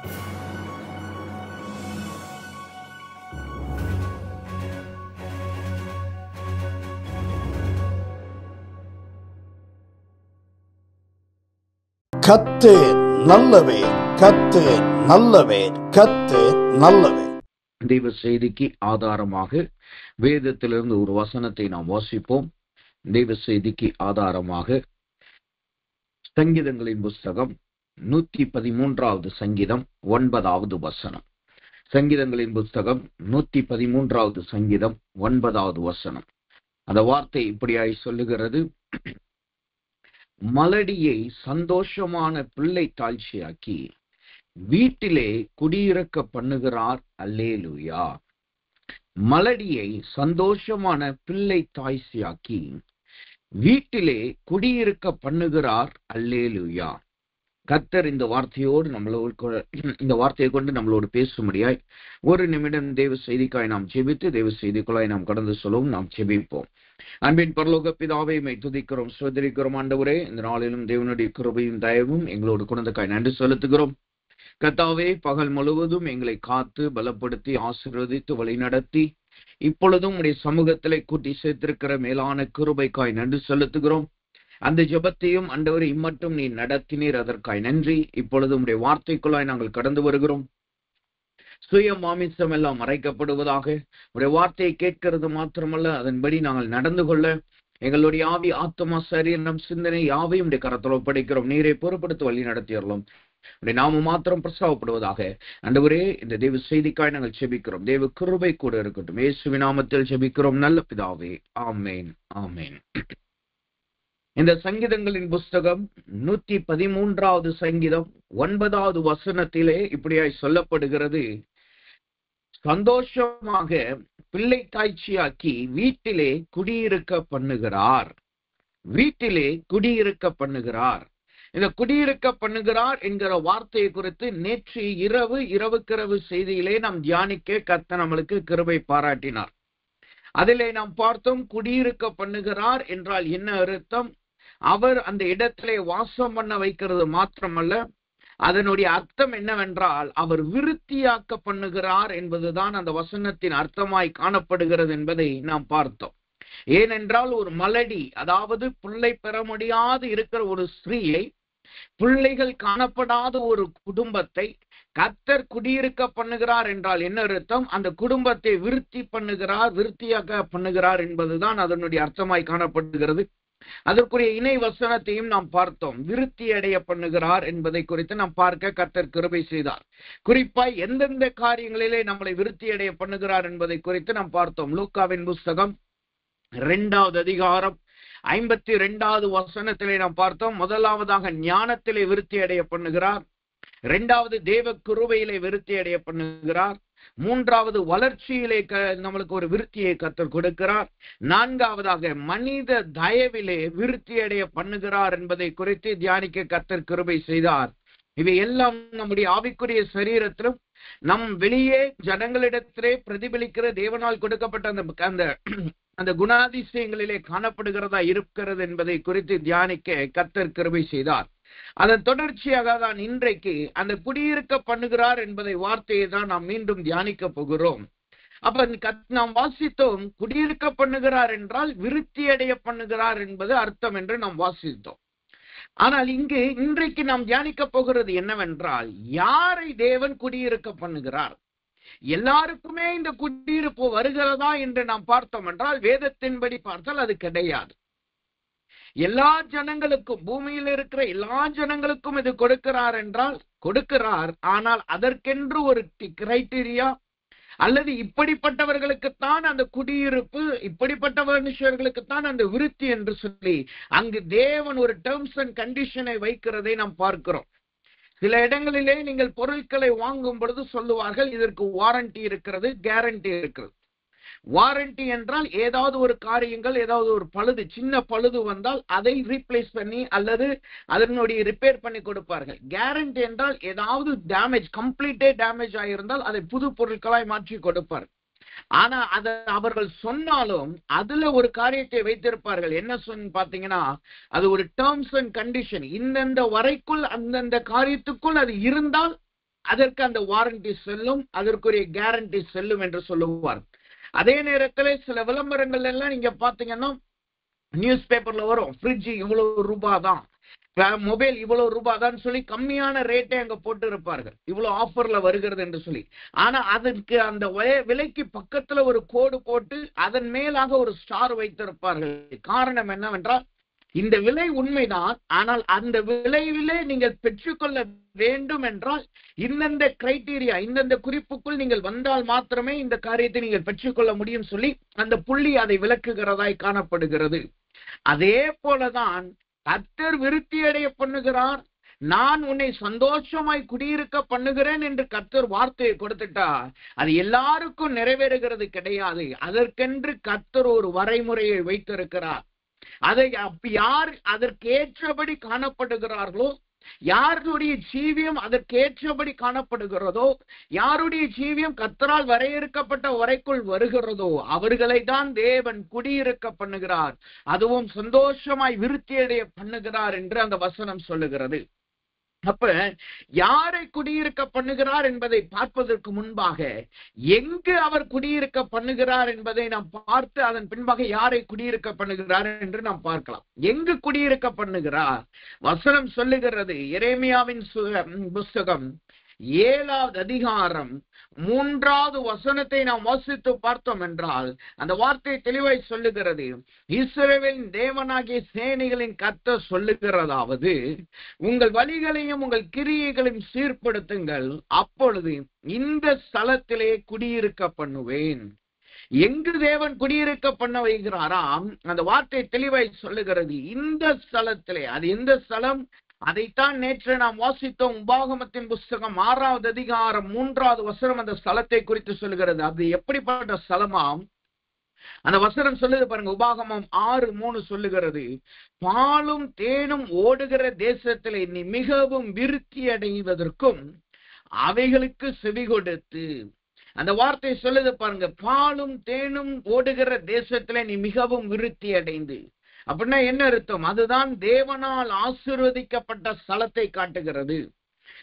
கர்த்தர் நல்லவர், கர்த்தர் நல்லவர், கர்த்தர் நல்லவர். தெய்வ செய்திக்கு ஆதாரமாக வேதத்திலிருந்து ஒரு வசனத்தை நாம் வாசிப்போம். தெய்வ செய்திக்கு ஆதாரமாக சங்கீதங்களின் புஸ்தகம் 113வது சங்கீதம் 9வது வசனம். சங்கீதங்களின் புஸ்தகம் 113வது சங்கீதம் 9வது வசனம். அந்த வார்த்தை இப்படியாய் சொல்லுகிறது: மலடியை சந்தோஷமான பிள்ளை தாழ்ச்சியாக்கி வீட்டிலே குடியிருக்க பண்ணுகிறார். அல்லேலூயா. மலடியை சந்தோஷமான பிள்ளை தாழ்ச்சியாக்கி வீட்டிலே குடியிருக்க பண்ணுகிறார். அல்லேலூயா. கர்த்தர் இந்த வார்த்தையை கொண்டு நம்மளோடு பேசும்படியாய் ஒரு நிமிடம் தேவ செய்திக்காய் நாம் ஜெபித்து தேவ செய்திக்குள்ளாய் நாம் கடந்து சொல்லுவோம். நாம் ஜெபிப்போம். அன்பின் பரலோக பிதாவை துதிக்கிறோம், சோதரிக்கிறோம். ஆண்டவரே, இந்த நாளிலும் தேவனுடைய கிருபையும் தயவும் எங்களோடு குணந்தக்காய் நன்றி செலுத்துகிறோம். கர்த்தாவே, பகல் முழுவதும் எங்களை காத்து பலப்படுத்தி ஆசீர்வதித்து வழிநடத்தி இப்பொழுதும் உடைய சமூகத்திலே கூட்டி சேர்த்திருக்கிற மேலான கிருபைக்காய் நன்றி செலுத்துகிறோம். அந்த ஜெபத்தையும் ஆண்டவரே இம்மட்டும் நீ நடத்தினீர், அதற்காய் நன்றி. இப்பொழுது உடைய வார்த்தைக்குள்ளாய் நாங்கள் கடந்து வருகிறோம். சுய மாமிசம் எல்லாம் மறைக்கப்படுவதாக. உடைய வார்த்தையை கேட்கிறது மாத்திரமல்ல, அதன்படி நாங்கள் நடந்து கொள்ள எங்களுடைய ஆவி, ஆத்மா, சரீரம், சிந்தனை யாவையும் உடைய கரத்தில் ஒப்படைக்கிறோம். நீரை பொறுப்படுத்த வழி நடத்தியறோம். உடைய நாம மாத்திரம் பிரசவப்படுவதாக. ஆண்டவரே, இந்த தேவ செய்திக்காய் நாங்கள் ஜெபிக்கிறோம். தேவ கிருபை கூட இருக்கட்டும். இயேசுவின் நாமத்தில் ஜெபிக்கிறோம் நல்ல பிதாவே. ஆமேன், ஆமேன். இந்த சங்கீதங்களின் புஸ்தகம் 113வது சங்கீதம் 9வது வசனத்திலே இப்படியாய் சொல்லப்படுகிறது: சந்தோஷமாக பிள்ளை தாய்ச்சியாக்கி வீட்டிலே குடியிருக்க பண்ணுகிறார். வீட்டிலே குடியிருக்க பண்ணுகிறார். இந்த குடியிருக்க பண்ணுகிறார் என்கிற வார்த்தையை குறித்து நேற்று இரவுக்கிரவு செய்தியிலே நாம் தியானிக்க கர்த்தர் நம்மளுக்கு கிருபை பாராட்டினார். அதிலே நாம் பார்த்தோம், குடியிருக்க பண்ணுகிறார் என்றால் என்ன அர்த்தம்? அவர் அந்த இடத்திலே வாசம் பண்ண வைக்கிறது மாத்திரமல்ல, அதனுடைய அர்த்தம் என்னவென்றால் அவர் விருத்தியாக்க பண்ணுகிறார் என்பதுதான் அந்த வசனத்தின் அர்த்தமாய் காணப்படுகிறது என்பதை நாம் பார்த்தோம். ஏனென்றால் ஒரு மலடி, அதாவது பிள்ளை பெற முடியாது இருக்கிற ஒரு ஸ்திரீயை, பிள்ளைகள் காணப்படாத ஒரு குடும்பத்தை கர்த்தர் குடியிருக்க பண்ணுகிறார் என்றால் என்ன அர்த்தம்? அந்த குடும்பத்தை விருத்தி பண்ணுகிறார், விருத்தியாக்க பண்ணுகிறார் என்பதுதான் அதனுடைய அர்த்தமாய் காணப்படுகிறது. அதற்குரிய இணை வசனத்தையும் நாம் பார்த்தோம். விருத்தி அடைய பண்ணுகிறார் என்பதை குறித்து நாம் பார்க்க கர்த்தர் கிருபை செய்தார். குறிப்பாய் எந்தெந்த காரியங்களிலே நம்மளை விருத்தி அடைய பண்ணுகிறார் என்பதை குறித்து நாம் பார்த்தோம். லூக்காவின் புஸ்தகம் 2வது அதிகாரம் 52வது வசனத்திலே நாம் பார்த்தோம். முதலாவதாக ஞானத்திலே விருத்தி அடைய பண்ணுகிறார். 2வது தேவ கிருபையிலே விருத்தி அடைய பண்ணுகிறார். 3வது வளர்ச்சியிலே நம்மளுக்கு ஒரு விருத்தியை கர்த்தர் கொடுக்கிறார். 4வதாக மனித தயவிலே விருத்தி அடைய பண்ணுகிறார் என்பதை குறித்து தியானிக்க கர்த்தர் கிருபை செய்தார். இவை எல்லாம் நம்முடைய ஆவிக்குரிய சரீரத்திலும் நம் வெளியே ஜனங்களிடத்திலே பிரதிபலிக்கிற தேவனால் கொடுக்கப்பட்ட அந்த குணாதிசயங்களிலே காணப்படுகிறதா இருக்கிறது என்பதை குறித்து தியானிக்க கர்த்தர் கிருபை செய்தார். அதன் தொடர்ச்சியாக தான் இன்றைக்கு அந்த குடியிருக்க பண்ணுகிறார் என்பதை வார்த்தையை தான் நாம் மீண்டும் தியானிக்க போகிறோம். அப்ப நாம் வாசித்தோம், குடியிருக்க பண்ணுகிறார் என்றால் விருத்தி அடைய பண்ணுகிறார் என்பது அர்த்தம் என்று நாம் வாசித்தோம். ஆனால் இங்கு இன்றைக்கு நாம் தியானிக்க போகிறது என்னவென்றால், யாரை தேவன் குடியிருக்க பண்ணுகிறார்? எல்லாருக்குமே இந்த குடியிருப்பு வருகிறதா என்று நாம் பார்த்தோம் என்றால், வேதத்தின்படி பார்த்தால் அது கிடையாது. எல்லா ஜனங்களுக்கும், பூமியில் இருக்கிற எல்லா ஜனங்களுக்கும் இது கொடுக்கிறார் என்றால் கொடுக்கிறார். ஆனால் அதற்கென்று ஒரு கிரைட்டீரியா அல்லது இப்படிப்பட்டவர்களுக்குத்தான் அந்த குடியிருப்பு, இப்படிப்பட்ட மனுஷர்களுக்குத்தான் அந்த விருத்தி என்று சொல்லி அங்கு தேவன் ஒரு டேர்ம்ஸ் அண்ட் கண்டிஷனை வைக்கிறதை நாம் பார்க்கிறோம். சில இடங்களிலே நீங்கள் பொருட்களை வாங்கும் பொழுது சொல்லுவார்கள், இதற்கு வாரண்டி இருக்கிறது, கேரண்டி இருக்கிறது. வாரண்டி என்றால் ஏதாவது ஒரு காரியங்கள், ஏதாவது ஒரு பழுது, சின்ன பழுது வந்தால் அதை ரீப்ளேஸ் பண்ணி அல்லது அதனுடைய ரிப்பேர் பண்ணி கொடுப்பார்கள். கேரண்டி என்றால் ஏதாவது டேமேஜ், கம்ப்ளீட்டே டேமேஜ் ஆகியிருந்தால் அதை புது பொருட்களாய் மாற்றி கொடுப்பார். ஆனா அதை அவர்கள் சொன்னாலும் அதுல ஒரு காரியத்தை வைத்திருப்பார்கள். என்ன பாத்தீங்கன்னா, அது ஒரு டேர்ம்ஸ் அண்ட் கண்டிஷன். இந்தந்த வரைக்குள், அந்தந்த காரியத்துக்குள் அது இருந்தால் அதற்கு அந்த வாரண்டி செல்லும், அதற்குரிய கேரண்டி செல்லும் என்று சொல்லுவார். அதே நேரத்தில் சில விளம்பரங்கள் எல்லாம் நீங்க பாத்தீங்கன்னா நியூஸ் பேப்பர்ல வரும், ஃப்ரிட்ஜ் இவ்வளவு ரூபாய் தான், மொபைல் இவ்வளவு ரூபாய் தான் சொல்லி கம்மியான ரேட்டை அங்க போட்டு இருப்பார்கள், இவ்வளவு ஆஃபர்ல வருகிறது என்று சொல்லி. ஆனா அதற்கு அந்த விலைக்கு பக்கத்துல ஒரு கோடு போட்டு அதன் மேலாக ஒரு ஸ்டார் வைத்திருப்பார்கள். காரணம் என்னவென்றால் இந்த விலை உண்மைதான், ஆனால் அந்த விளைவிலே நீங்கள் பெற்றுக்கொள்ள வேண்டும் என்றால் இந்தந்த கிரைட்டீரியா, இந்தந்த குறிப்புக்குள் நீங்கள் வந்தால் மாத்திரமே இந்த காரியத்தை நீங்கள் பெற்றுக்கொள்ள முடியும் சொல்லி அந்த புள்ளி அதை விளக்குகிறதாய் காணப்படுகிறது. அதே போலதான் கர்த்தர் விருத்தி அடைய பண்ணுகிறார், நான் உன்னை சந்தோஷமாய் குடியிருக்க பண்ணுகிறேன் என்று கர்த்தர் வார்த்தையை கொடுத்துட்டா அது எல்லாருக்கும் நிறைவேறுகிறது கிடையாது. அதற்கென்று கர்த்தர் ஒரு வரைமுறையை வைத்திருக்கிறார். அதை யார் அதற்கேற்றபடி காணப்படுகிறார்களோ, யாருடைய ஜீவியம் அதற்கேற்றபடி காணப்படுகிறதோ, யாருடைய ஜீவியம் கர்த்தரால் வரையறுக்கப்பட்ட வரைக்குள் வருகிறதோ அவர்களை தான் தேவன் குடியிருக்க பண்ணுகிறார், அதுவும் சந்தோஷமாய் விருத்தியடைய பண்ணுகிறார் என்று அந்த வசனம் சொல்லுகிறது. அப்ப யாரை குடியிருக்க பண்ணுகிறார் என்பதை பார்ப்பதற்கு முன்பாக எங்கு அவர் குடியிருக்க பண்ணுகிறார் என்பதை நாம் பார்த்து அதன் பின்பாக யாரை குடியிருக்க பண்ணுகிறார் என்று நாம் பார்க்கலாம். எங்கு குடியிருக்க பண்ணுகிறார்? வசனம் சொல்லுகிறது, எரேமியாவின் புஸ்தகம் 7வது அதிகாரம் 3வது வசனத்தை நாம் வாசித்து பார்த்தோம் என்றால் அந்த வார்த்தை தெளிவாய் சொல்லுகிறது, இஸ்ரவேலின் தேவனாகிய சேனைகளின் கர்த்தர் சொல்லுகிறதாவது, உங்கள் வழிகளையும் உங்கள் கிரியைகளையும் சீர்படுத்துங்கள், அப்பொழுது இந்த ஸ்தலத்திலே குடியிருக்க பண்ணுவேன். எங்கு தேவன் குடியிருக்க பண்ண வைக்கிறாராம் அந்த வார்த்தை தெளிவாய் சொல்லுகிறது, இந்த ஸ்தலத்திலே. அது எந்த ஸ்தலம்? அதைத்தான் நேற்று நாம் வாசித்தோம். உபாகமத்தின் புஸ்தகம் 6வது அதிகாரம் 3வது வசனம் அந்த ஸ்தலத்தை குறித்து சொல்லுகிறது. அது எப்படிப்பட்ட ஸ்தலமாம்? அந்த வசனம் சொல்லுது பாருங்க, உபாகமம் 6:3 சொல்லுகிறது, பாலும் தேனும் ஓடுகிற தேசத்திலே நீ மிகவும் விருத்தி அடைவதற்கும் அவைகளுக்கு செவி கொடுத்து. அந்த வார்த்தை சொல்லுது பாருங்க, பாலும் தேனும் ஓடுகிற தேசத்திலே நீ மிகவும் விருத்தி அடைந்து. அப்படின்னா என்ன அர்த்தம்? அதுதான் தேவனால் ஆசீர்வதிக்கப்பட்ட ஸ்தலத்தை காட்டுகிறது,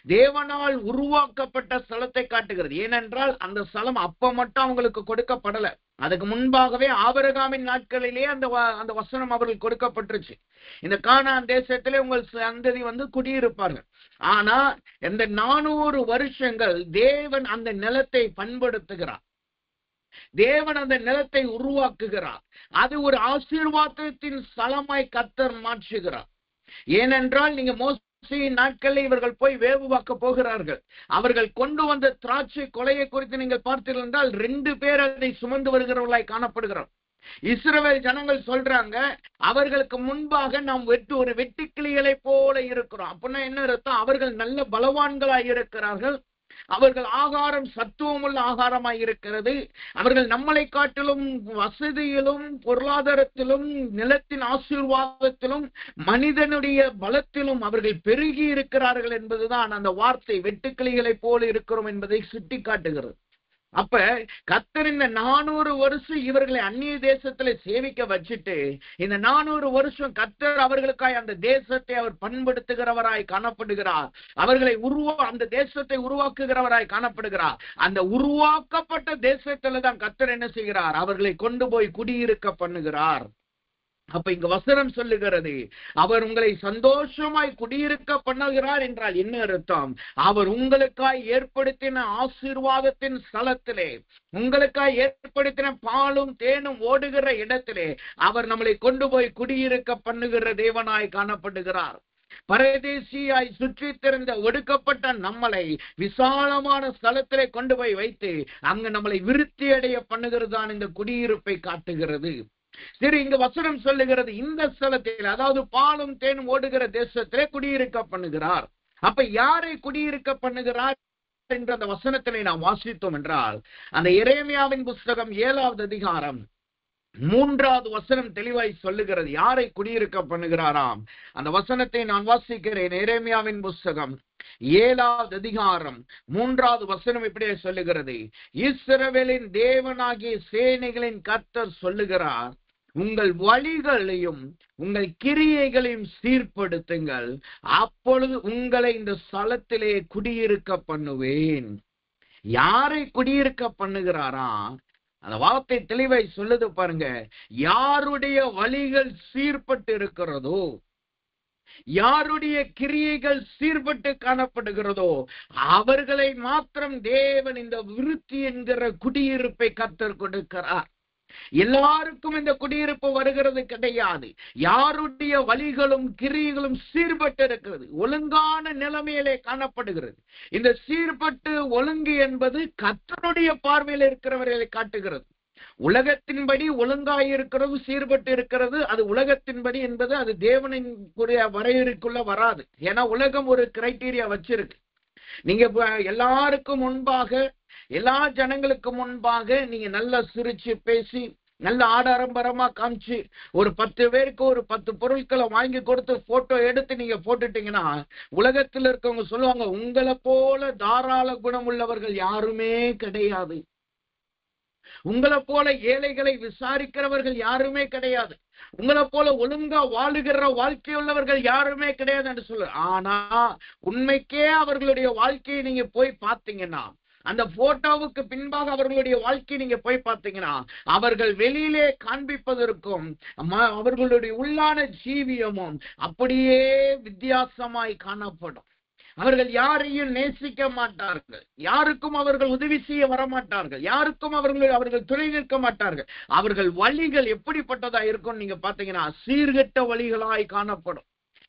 தேவனால் உருவாக்கப்பட்ட ஸ்தலத்தை காட்டுகிறது. ஏனென்றால் அந்த ஸ்தலம் அப்ப மட்டும் அவங்களுக்கு கொடுக்கப்படல, அதுக்கு முன்பாகவே ஆபிரகாமின் நாட்களிலே அந்த வசனம் அவர்கள் கொடுக்கப்பட்டுருச்சு. இந்த கானான் தேசத்திலே உங்கள் சந்ததி குடியிருப்பார்கள். ஆனா இந்த 400 வருஷங்கள் தேவன் அந்த நிலத்தை பண்படுத்துகிறார், தேவன் அந்த நிலத்தை உருவாக்குகிறார். அது ஒரு ஆசீர்வாதத்தின் ஸ்தலமாய் கர்த்தர் மாற்றுகிறார். ஏனென்றால் நீங்க மோசேயின் நாட்களில் இவர்கள் போய் வேவு பார்க்க போகிறார்கள். அவர்கள் கொண்டு வந்த திராட்சை கொலையை குறித்து நீங்கள் பார்த்தீர்கள் என்றால் 2 பேர் அதை சுமந்து வருகிறவர்களாய் காணப்படுகிறார். இஸ்ரவேல் ஜனங்கள் சொல்றாங்க, அவர்களுக்கு முன்பாக நாம் ஒரு வெட்டுக்கிளிகளை போல இருக்கிறோம். அப்படின்னா என்ன அர்த்தம்? அவர்கள் நல்ல பலவான்களாய் இருக்கிறார்கள், அவர்கள் ஆகாரம் சத்துவமுள்ள ஆகாரமாய் இருக்கிறது, அவர்கள் நம்மளை காட்டிலும் வசதியிலும் பொருளாதாரத்திலும் நிலத்தின் ஆசீர்வாதத்திலும் மனிதனுடைய பலத்திலும் அவர்கள் பெருகி இருக்கிறார்கள் என்பதுதான் அந்த வார்த்தை வெட்டுக்கிளிகளை போல இருக்கிறோம் என்பதை சுட்டி காட்டுகிறது. அப்ப கர்த்தர் இந்த 400 வருஷம் இவர்களை அந்நிய தேசத்துல சேவிக்க வச்சுட்டு இந்த 400 வருஷம் கர்த்தர் அவர்களுக்காய் அந்த தேசத்தை அவர் பண்படுத்துகிறவராய் காணப்படுகிறார். அவர்களை அந்த தேசத்தை உருவாக்குகிறவராய் காணப்படுகிறார். அந்த உருவாக்கப்பட்ட தேசத்துல தான் கர்த்தர் என்ன செய்கிறார்? அவர்களை கொண்டு போய் குடியிருக்க பண்ணுகிறார். அப்ப இங்க வசனம் சொல்லுகிறது, அவர் உங்களை சந்தோஷமாய் குடியிருக்க பண்ணுகிறார் என்றால் என்ன அர்த்தம்? அவர் உங்களுக்காய் ஏற்படுத்தின ஆசீர்வாதத்தின் ஸ்தலத்திலே, உங்களுக்காய் ஏற்படுத்தின பாலும் தேனும் ஓடுகிற இடத்திலே அவர் நம்மளை கொண்டு போய் குடியிருக்க பண்ணுகிற தேவனாய் காணப்படுகிறார். பரதேசியாய் சுற்றி திறந்த ஒடுக்கப்பட்ட நம்மளை விசாலமான ஸ்தலத்திலே கொண்டு போய் வைத்து அங்கு நம்மளை விருத்தி அடைய பண்ணுகிறதான் இந்த குடியிருப்பை காட்டுகிறது. சரி, இங்க வசனம் சொல்லுகிறது இந்த ஸ்தலத்தில், அதாவது பாலும் தேனும் ஓடுகிற தேசத்திலே குடியிருக்க பண்ணுகிறார். அப்ப யாரை குடியிருக்க பண்ணுகிறார் என்ற அந்த வசனத்திலே நாம் வாசித்தோம் என்றால் அந்த எரேமியாவின் புஸ்தகம் 7வது அதிகாரம் 3வது வசனம் தெளிவாய் சொல்லுகிறது யாரை குடியிருக்க பண்ணுகிறாராம். அந்த வசனத்தை நான் வாசிக்கிறேன். எரேமியாவின் புஸ்தகம் 7வது அதிகாரம் 3வது வசனம் இப்படியே சொல்லுகிறது, இஸ்ரவேலின் தேவனாகிய சேனைகளின் கர்த்தர் சொல்லுகிறார், உங்கள் வழிகளையும் உங்கள் கிரியைகளையும் சீர்படுத்துங்கள், அப்பொழுது உங்களை இந்த ஸ்தலத்திலே குடியிருக்க பண்ணுவேன். யாரை குடியிருக்க பண்ணுகிறாரா? அந்த வார்த்தை தெளிவை சொல்லுது பாருங்க. யாருடைய வழிகள் சீர்பட்டு இருக்கிறதோ, யாருடைய கிரியைகள் சீர்பட்டு காணப்படுகிறதோ, அவர்களை மாத்திரம் தேவன் இந்த விருத்தி என்கிற குடியிருப்பை கர்த்தர் கொடுக்கிறார். எல்லாருக்கும் இந்த குடியிருப்பு வருகிறது கிடையாது. யாருடைய வழிகளும் கிரியைகளும் சீர்பட்டு இருக்கிறது, ஒழுங்கான நிலைமையிலே காணப்படுகிறது. இந்த சீர்பட்டு ஒழுங்கு என்பது கர்த்தருடைய பார்வையில் இருக்கிறவர்களை காட்டுகிறது. உலகத்தின்படி ஒழுங்காய் இருக்கிறது, சீர்பட்டு இருக்கிறது, அது உலகத்தின்படி என்பது அது தேவனின் வரையறைக்குள்ள வராது. ஏன்னா உலகம் ஒரு கிரைட்டீரியா வச்சிருக்கு. நீங்க எல்லாருக்கும் முன்பாக, எல்லா ஜனங்களுக்கு முன்பாக நீங்க நல்லா சிரிச்சு பேசி, நல்ல ஆடம்பரமா காமிச்சு, ஒரு 10 பேருக்கு ஒரு 10 பொருட்களை வாங்கி கொடுத்து போட்டோ எடுத்து நீங்க போட்டுட்டீங்கன்னா, உலகத்தில் இருக்கவங்க சொல்லுவாங்க, உங்களை போல தாராள குணம் உள்ளவர்கள் யாருமே கிடையாது, உங்களை போல ஏழைகளை விசாரிக்கிறவர்கள் யாருமே கிடையாது, உங்களை போல ஒழுங்கா வாழுகிற வாழ்க்கை உள்ளவர்கள் யாருமே கிடையாது என்று சொல்லு. ஆனா உண்மைக்கே அவர்களுடைய வாழ்க்கையை நீங்க போய் பார்த்தீங்கன்னா, அந்த போட்டோவுக்கு பின்பாக அவர்களுடைய வாழ்க்கையை நீங்க போய் பார்த்தீங்கன்னா, அவர்கள் வெளியிலே காண்பிப்பதற்கும் அவர்களுடைய உள்ளான ஜீவியமும் அப்படியே வித்தியாசமாய் காணப்படும். அவர்கள் யாரையும் நேசிக்க மாட்டார்கள், யாருக்கும் அவர்கள் உதவி செய்ய வரமாட்டார்கள், யாருக்கும் அவர்கள் துணை நிற்க மாட்டார்கள். அவர்கள் வழிகள் எப்படிப்பட்டதா இருக்கும் நீங்க பாத்தீங்கன்னா, சீர்கெட்ட வழிகளாய் காணப்படும்.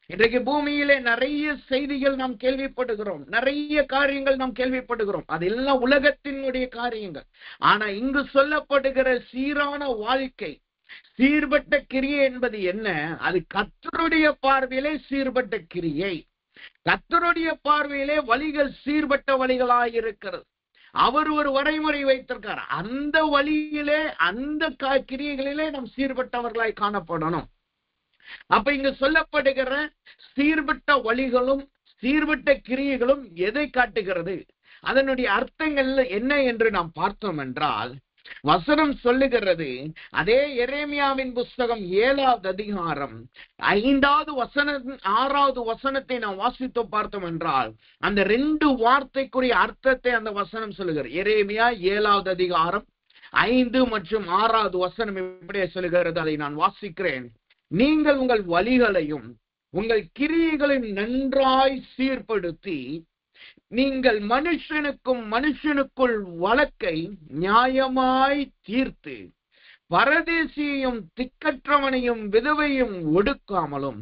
இன்றைக்கு பூமியிலே நிறைய செய்திகள் நாம் கேள்விப்படுகிறோம், நிறைய காரியங்கள் நாம் கேள்விப்படுகிறோம். அதெல்லாம் உலகத்தினுடைய காரியங்கள். ஆனா இங்கு சொல்லப்படுகிற சீரான வாழ்க்கை, சீர்பட்ட கிரியை என்பது என்ன? அது கர்த்தருடைய பார்வையிலே சீர்பட்ட கிரியை. கர்த்தருடைய பார்வையிலே வழிகள் சீர்பட்ட வழிகளாய் இருக்கிறது. அவர் ஒரு வரைமுறை வைத்திருக்கார். அந்த வழியிலே, அந்த கிரியைகளிலே நாம் சீர்பட்டவர்களாய் காணப்படணும். அப்ப இங்கு சொல்லப்படுகிற சீர்பட்ட வழிகளும் சீர்பட்ட கிரியைகளும் எதை காட்டுகிறது, அதனுடைய அர்த்தங்கள் என்ன என்று நாம் பார்த்தோம் என்றால், வசனம் சொல்லுகிறது, அதே எரேமியாவின் புஸ்தகம் 7வது அதிகாரம் 5வது வசனம் 6வது வசனத்தை நாம் வாசித்து பார்த்தோம் என்றால், அந்த 2 வார்த்தைக்குரிய அர்த்தத்தை அந்த வசனம் சொல்லுகிறது. எரேமியா 7வது அதிகாரம் 5 மற்றும் 6வது வசனம் இப்படியே சொல்லுகிறது. அதை நான் வாசிக்கிறேன். நீங்கள் உங்கள் வழிகளையும் உங்கள் கிரியைகளையும் நன்றாய் சீர்படுத்தி, நீங்கள் மனுஷனுக்குள் வழக்கை நியாயமாய் தீர்த்து, பரதேசியையும் திக்கற்றவனையும் விதவையும் ஒடுக்காமலும்,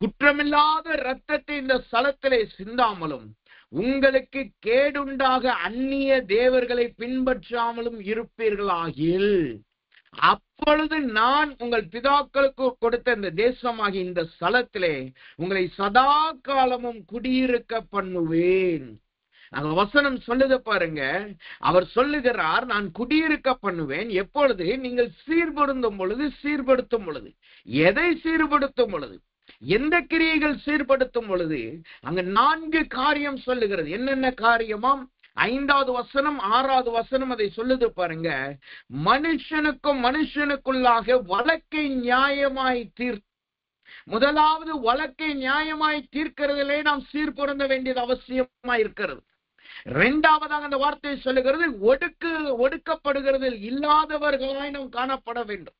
குற்றமில்லாத இரத்தத்தை இந்த ஸ்தலத்திலே சிந்தாமலும், உங்களுக்கு கேடுண்டாக அந்நிய தேவர்களை பின்பற்றாமலும் இருப்பீர்களாகில், அப்பொழுது நான் உங்கள் பிதாக்களுக்கு கொடுத்த இந்த தேசமாகி இந்த ஸ்தலத்திலே உங்களை சதா காலமும் குடியிருக்க பண்ணுவேன். அந்த வசனம் சொல்லுது பாருங்க. அவர் சொல்லுகிறார், நான் குடியிருக்க பண்ணுவேன். எப்பொழுது? நீங்கள் சீர்படுத்தும் பொழுது. எதை சீர்படுத்தும் பொழுது? எந்த கிரியைகள் சீர்படுத்தும் பொழுது? அங்க 4 காரியம் சொல்லுகிறது. என்னென்ன காரியமாம்? 5வது வசனம் 6வது வசனம் அதை சொல்லுது பாருங்க. மனுஷனுக்குள்ளாக வழக்கை நியாயமாய் முதலாவது வழக்கை நியாயமாய் தீர்க்கிறதிலே நாம் சீர்பொருந்த வேண்டியது அவசியமா இருக்கிறது. 2வதாக அந்த வார்த்தை சொல்லுகிறது, ஒடுக்கப்படுகிறது இல்லாதவர்களாய் நாம் காணப்பட வேண்டும்.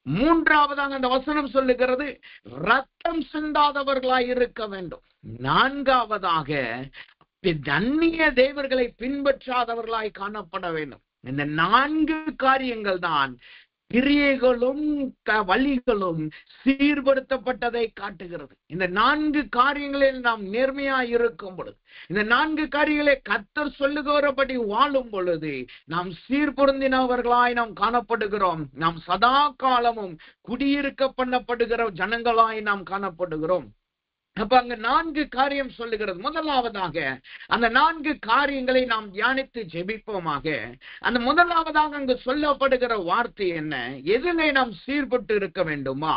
3வதாக அந்த வசனம் சொல்லுகிறது, ரத்தம் சிந்தாதவர்களாய் இருக்க வேண்டும். 4வதாக அந்நிய தேவர்களை பின்பற்றாதவர்களாய் காணப்பட வேண்டும். இந்த 4 காரியங்கள் தான் கிரியைகளும் வழிகளும் சீர்படுத்தப்பட்டதை காட்டுகிறது. இந்த 4 காரியங்களில் நாம் நேர்மையாய் இருக்கும் பொழுது, இந்த 4 காரியங்களை கர்த்தர் சொல்லுகிறபடி வாழும் பொழுது நாம் சீர்பொருந்தினவர்களாய் நாம் காணப்படுகிறோம். நாம் சதா காலமும் குடியிருக்க பண்ணப்படுகிற ஜனங்களாய் நாம் காணப்படுகிறோம். அப்ப அங்க 4 காரியம் சொல்லுகிறது. முதலாவதாக அந்த 4 காரியங்களை நாம் தியானித்து ஜெபிப்போமாக. அந்த முதலாவதாக அங்கு சொல்லப்படுகிற வார்த்தை என்ன? எதிலே நாம் சீர்பட்டு இருக்க வேண்டுமா?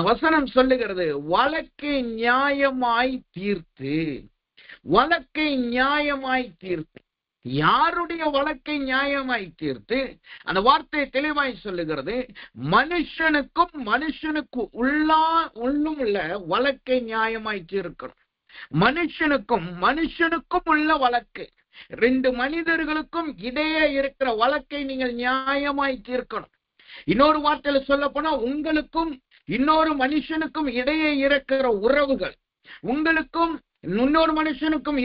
வசனம் சொல்லுகிறது, வழக்கை நியாயமாய் தீர்த்து. வழக்கை நியாயமாய் தீர்த்து. யாருடைய வழக்கை நியாயமாய் தீர்த்து, அந்த வார்த்தை தெளிவாய் சொல்லுகிறது, மனுஷனுக்கு உள்ளும் உள்ள வழக்கை நியாயமாய் தீர்க்கணும். மனுஷனுக்கும் உள்ள வழக்கு, 2 மனிதர்களுக்கும் இடையே இருக்கிற வழக்கை நீங்கள் நியாயமாய் தீர்க்கணும். இன்னொரு வார்த்தையில சொல்ல போனா, உங்களுக்கும் இன்னொரு மனுஷனுக்கும் இடையே இருக்கிற உறவுகள், உங்களுக்கும் இன்னொரு மனுஷனுக்கும்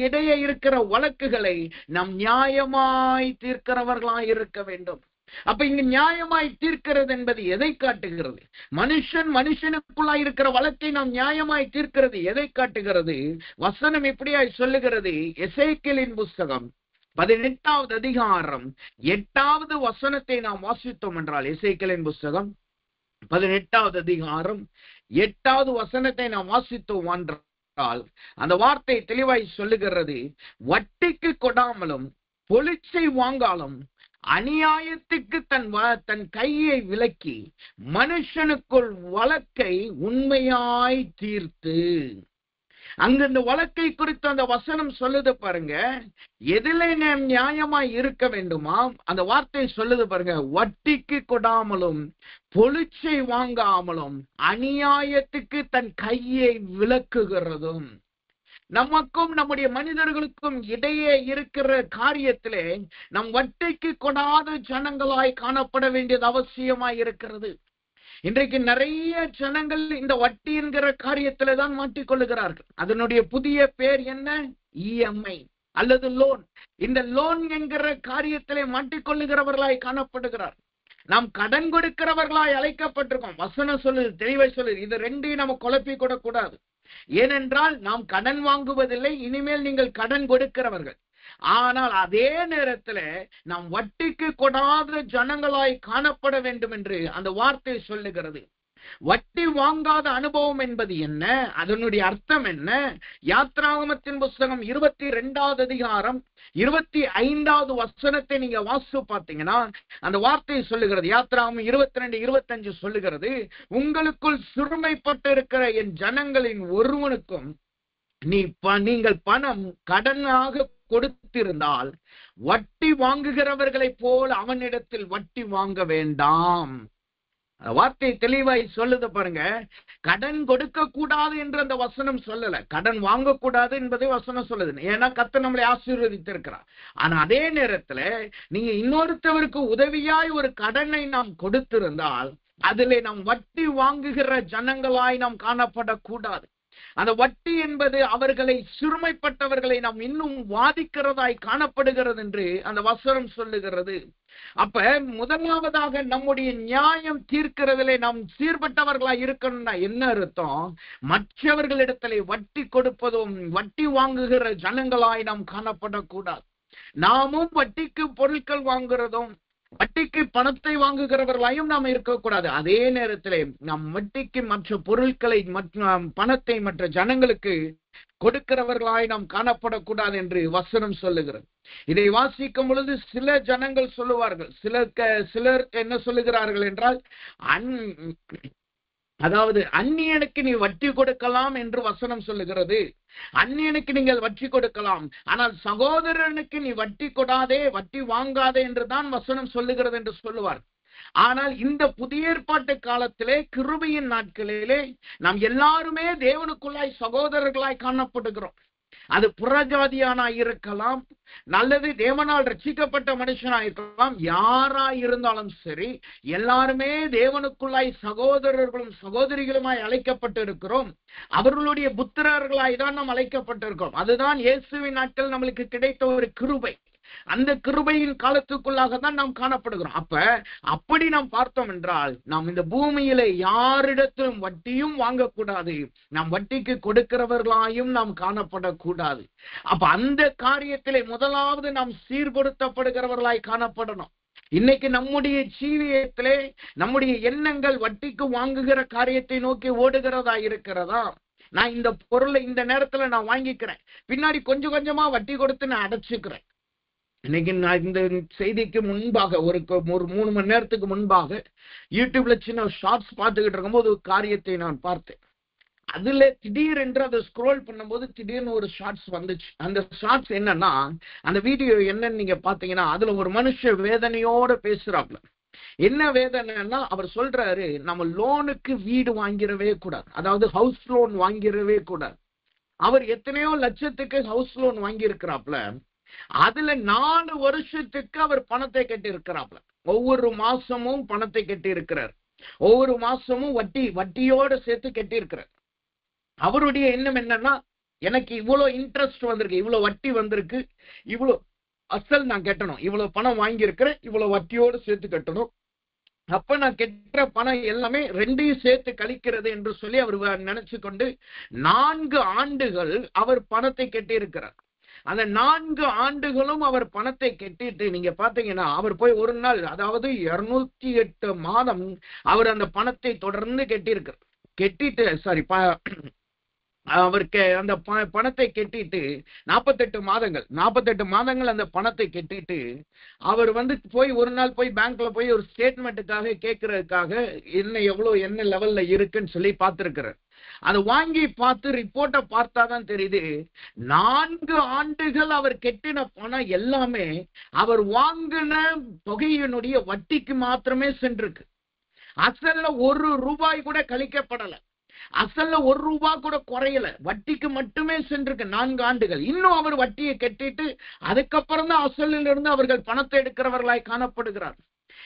இடையே இருக்கிற வழக்குகளை நாம் நியாயமாய் தீர்க்கிறவர்களாய் இருக்க வேண்டும். அப்ப இங்க நியாயமாய் தீர்க்கிறது என்பது எதை காட்டுகிறது? மனுஷனுக்குள்ளாய் இருக்கிற வழக்கை நாம் நியாயமாய் தீர்க்கிறது எதை காட்டுகிறது? வசனம் இப்படியாய் சொல்லுகிறது. எசேக்கியேலின் புஸ்தகம் 18வது அதிகாரம் 8வது வசனத்தை நாம் வாசித்தோம் என்றால், எசேக்கியேலின் புஸ்தகம் 18வது அதிகாரம் 8வது வசனத்தை நாம் வாசித்தோம் என்றால், அந்த வார்த்தை தெளிவாய் சொல்லுகிறது, வட்டிக்கு கொடாமலும் பொலிச்சை வாங்காலும் அநியாயத்துக்கு தன் கையை விலக்கி மனுஷனுக்குள் வழக்கை உண்மையாய் தீர்த்து. அங்க இந்த வழக்கை குறித்து அந்த வசனம் சொல்லுது பாருங்க. எதிலே நாம் நியாயமாய் இருக்க வேண்டுமா? அந்த வார்த்தை சொல்லுது பாருங்க, வட்டிக்கு கொடாமலும் பொலிச்சை வாங்காமலும் அநியாயத்துக்கு தன் கையை விலக்குகிறதும். நமக்கும் நம்முடைய மனிதர்களுக்கும் இடையே இருக்கிற காரியத்திலே நம் வட்டிக்கு கொடாத ஜனங்களாய் காணப்பட வேண்டியது அவசியமாய் இருக்கிறது. இன்றைக்கு நிறைய ஜனங்கள் இந்த வட்டி என்கிற காரியத்திலே தான் மாட்டிக்கொள்ளுகிறார்கள். அதனுடைய புதிய பேர் என்ன? இஎம்ஐ அல்லது லோன். இந்த லோன் என்கிற காரியத்திலே மாட்டிக்கொள்ளுகிறவர்களாய் காணப்படுகிறார். நாம் கடன் கொடுக்கிறவர்களாய் அழைக்கப்பட்டிருக்கோம். வசனம் சொல்லுது, தெளிவாய் சொல்லுது, இது 2ஐயும் நம்ம குழப்பி கூடாது. ஏனென்றால் நாம் கடன் வாங்குவதில்லை, இனிமேல் நீங்கள் கடன் கொடுக்கிறவர்கள். ஆனால் அதே நேரத்தில் நாம் வட்டிக்கு கொடாத ஜனங்களாய் காணப்பட வேண்டும் என்று அந்த வார்த்தை சொல்லுகிறது. வட்டி வாங்காத அனுபவம் என்பது என்ன? அதனுடைய அர்த்தம் என்ன? யாத்ராகமத்தின் புஸ்தகம் 22வது அதிகாரம் 25வது வசனத்தை நீங்க வாசித்து பார்த்தீங்கன்னா அந்த வார்த்தை சொல்லுகிறது. யாத்ராகமம் 22:25 சொல்லுகிறது, உங்களுக்குள் சிறுமைப்பட்டு இருக்கிற என் ஜனங்களின் ஒருவனுக்கும் நீங்கள் பணம் கடனாக கொடுத்திருந்தால் வட்டி வாங்குகிறவர்களைப் போல் அவனிடத்தில் வட்டி வாங்க வேண்டாம். வார்த்தை தெளிவாய் சொல்லுது பாருங்க. கடன் கொடுக்க கூடாது என்று அந்த வசனம் சொல்லல, கடன் வாங்கக்கூடாது என்பதை வசனம் சொல்லுது. ஏன்னா கர்த்தர் நம்மளை ஆசீர்வதித்திருக்கிறார். ஆனா அதே நேரத்துல நீங்க இன்னொருத்தவருக்கு உதவியாய் ஒரு கடனை நாம் கொடுத்திருந்தால் அதிலே நாம் வட்டி வாங்குகிற ஜனங்களாய் நாம் காணப்படக்கூடாது. அந்த வட்டி என்பது அவர்களை சிறுமைப்பட்டவர்களை நாம் இன்னும் வாதிக்கிறதாய் காணப்படுகிறது என்று அந்த வசனம் சொல்லுகிறது. அப்ப முதலாவதாக நம்முடைய நியாயம் தீர்க்கிறதிலே நாம் சீர்பட்டவர்களாய் இருக்கணும்னா என்ன அர்த்தம்? மற்றவர்களிடத்திலே வட்டி கொடுப்பதும் வட்டி வாங்குகிற ஜனங்களாய் நாம் காணப்படக்கூடாது. நாமும் வட்டிக்கு பொருட்கள் வாங்குறதும் வட்டிக்கு பணத்தை வாங்குகிறவர்களாயும் நாம் இருக்கக்கூடாது. அதே நேரத்திலே நாம் வட்டிக்கு மற்ற பொருட்களை பணத்தை மற்ற ஜனங்களுக்கு கொடுக்கிறவர்களாய் நாம் காணப்படக்கூடாது என்று வசனம் சொல்லுகிறது. இதை வாசிக்கும் பொழுது சில ஜனங்கள் சொல்லுவார்கள், சிலர் என்ன சொல்லுகிறார்கள் என்றால், அதாவது அந்நியனுக்கு நீ வட்டி கொடுக்கலாம் என்று வசனம் சொல்லுகிறது. அந்நியனுக்கு நீங்கள் வட்டி கொடுக்கலாம், ஆனால் சகோதரனுக்கு நீ வட்டி கொடாதே, வட்டி வாங்காதே என்றுதான் வசனம் சொல்லுகிறது என்று சொல்லுவார். ஆனால் இந்த புதிய ஏற்பாட்டு காலத்திலே கிருபையின் நாட்களிலே நாம் எல்லாருமே தேவனுக்குள்ளாய் சகோதரர்களாய் காணப்படுகிறோம். அது புறஜாதியானாய் இருக்கலாம், நல்லது தேவனால் ரட்சிக்கப்பட்ட மனுஷனாய் இருக்கலாம், யாராய் இருந்தாலும் சரி, எல்லாருமே தேவனுக்குள்ளாய் சகோதரர்களும் சகோதரிகளுமாய் அழைக்கப்பட்டு இருக்கிறோம். அவர்களுடைய புத்திரர்களாய் தான் நாம் அழைக்கப்பட்டிருக்கிறோம். அதுதான் இயேசுவின் நாட்கள் நம்மளுக்கு கிடைத்த ஒரு கிருபை. அந்த கிருபையின் காலத்துக்குள்ளாக தான் நாம் காணப்படுகிறோம். அப்படி நாம் பார்த்தோம் என்றால் நாம் இந்த பூமியில யாரிடத்திலும் வட்டியும் வாங்கக்கூடாது, நாம் வட்டிக்கு கொடுக்கிறவர்களாயும் நாம் காணப்படக்கூடாது. அப்ப அந்த காரியத்திலே முதலாவது நாம் சீர்படுத்தப்படுகிறவர்களாய் காணப்படணும். இன்னைக்கு நம்முடைய ஜீவியத்திலே நம்முடைய எண்ணங்கள் வட்டிக்கு வாங்குகிற காரியத்தை நோக்கி ஓடுகிறதா இருக்கிறதா? நான் இந்த பொருளை இந்த நேரத்துல நான் வாங்கிக்கிறேன், பின்னாடி கொஞ்சம் கொஞ்சமா வட்டி கொடுத்து நான் அடைச்சுக்கிறேன். இன்னைக்கு நான் இந்த செய்திக்கு முன்பாக ஒரு 3 மணி நேரத்துக்கு முன்பாக யூடியூப்ல சின்ன ஷார்ட்ஸ் பார்த்துக்கிட்டு இருக்கும்போது ஒரு காரியத்தை நான் பார்த்தேன். அதுல திடீரென்று அதை ஸ்க்ரோல் பண்ணும்போது திடீர்னு ஒரு ஷார்ட்ஸ் வந்துச்சு. அந்த ஷார்ட்ஸ் என்னன்னா, அந்த வீடியோ என்னன்னு நீங்க பாத்தீங்கன்னா, அதுல ஒரு மனுஷன் வேதனையோட பேசுறாப்ல. என்ன வேதனைன்னா, அவர் சொல்றாரு, நம்ம லோனுக்கு வீடு வாங்கிடவே கூடாது, அதாவது ஹவுஸ் லோன் வாங்கிடவே கூடாது. அவர் எத்தனையோ லட்சத்துக்கு ஹவுஸ் லோன் வாங்கி இருக்கிறாப்ல. அதுல 4 வருஷத்துக்கு அவர் பணத்தை கட்டி இருக்கிறாப்ல. ஒவ்வொரு மாசமும் பணத்தை கட்டி இருக்கிறார். ஒவ்வொரு மாசமும் வட்டியோட சேர்த்து கட்டி இருக்கிறார். அவருடைய எண்ணம் என்னன்னா, எனக்கு இவ்வளவு இன்ட்ரெஸ்ட் வந்திருக்கு, இவ்வளவு வட்டி வந்திருக்கு, இவ்வளவு அசல் நான் கட்டணும், இவ்வளவு பணம் வாங்கி இருக்கிறேன், இவ்வளவு வட்டியோடு சேர்த்து கட்டணும். அப்ப நான் கெட்ட பணம் எல்லாமே ரெண்டையும் சேர்த்து கழிக்கிறது என்று சொல்லி அவர் நினைச்சு கொண்டு 4 ஆண்டுகள் அவர் பணத்தை கட்டி இருக்கிறார். அந்த 4 ஆண்டுகளும் அவர் பணத்தை கட்டிட்டு நீங்க பாத்தீங்கன்னா, அவர் போய் ஒரு நாள், அதாவது 208 மாதம் அவர் அந்த பணத்தை தொடர்ந்து கட்டியிருக்கிறார். அவருக்கு அந்த பணத்தை கட்டிட்டு 48 மாதங்கள் அந்த பணத்தை கட்டிட்டு அவர் போய் ஒரு நாள் போய் பேங்க்ல போய் ஒரு ஸ்டேட்மெண்ட்டுக்காக கேட்கறதுக்காக என்ன லெவல்ல இருக்குன்னு சொல்லி பார்த்திருக்கிறார். அதை வாங்கி பார்த்து ரிப்போர்ட்டை பார்த்தாதான் தெரியுது, 4 ஆண்டுகள் அவர் கட்டின பணம் எல்லாமே அவர் வாங்கின தொகையினுடைய வட்டிக்கு மாத்திரமே சென்றிருக்கு. அசல்ல 1 ரூபாய் கூட கழிக்கப்படல, அசல்ல 1 ரூபாய் கூட குறையல, வட்டிக்கு மட்டுமே சென்றிருக்கு 4 ஆண்டுகள். இன்னும் அவர் வட்டியை கட்டிட்டு அதுக்கப்புறம் தான் அசலில் இருந்து அவர்கள் பணத்தை எடுக்கிறவர்களாய் காணப்படுகிறார்.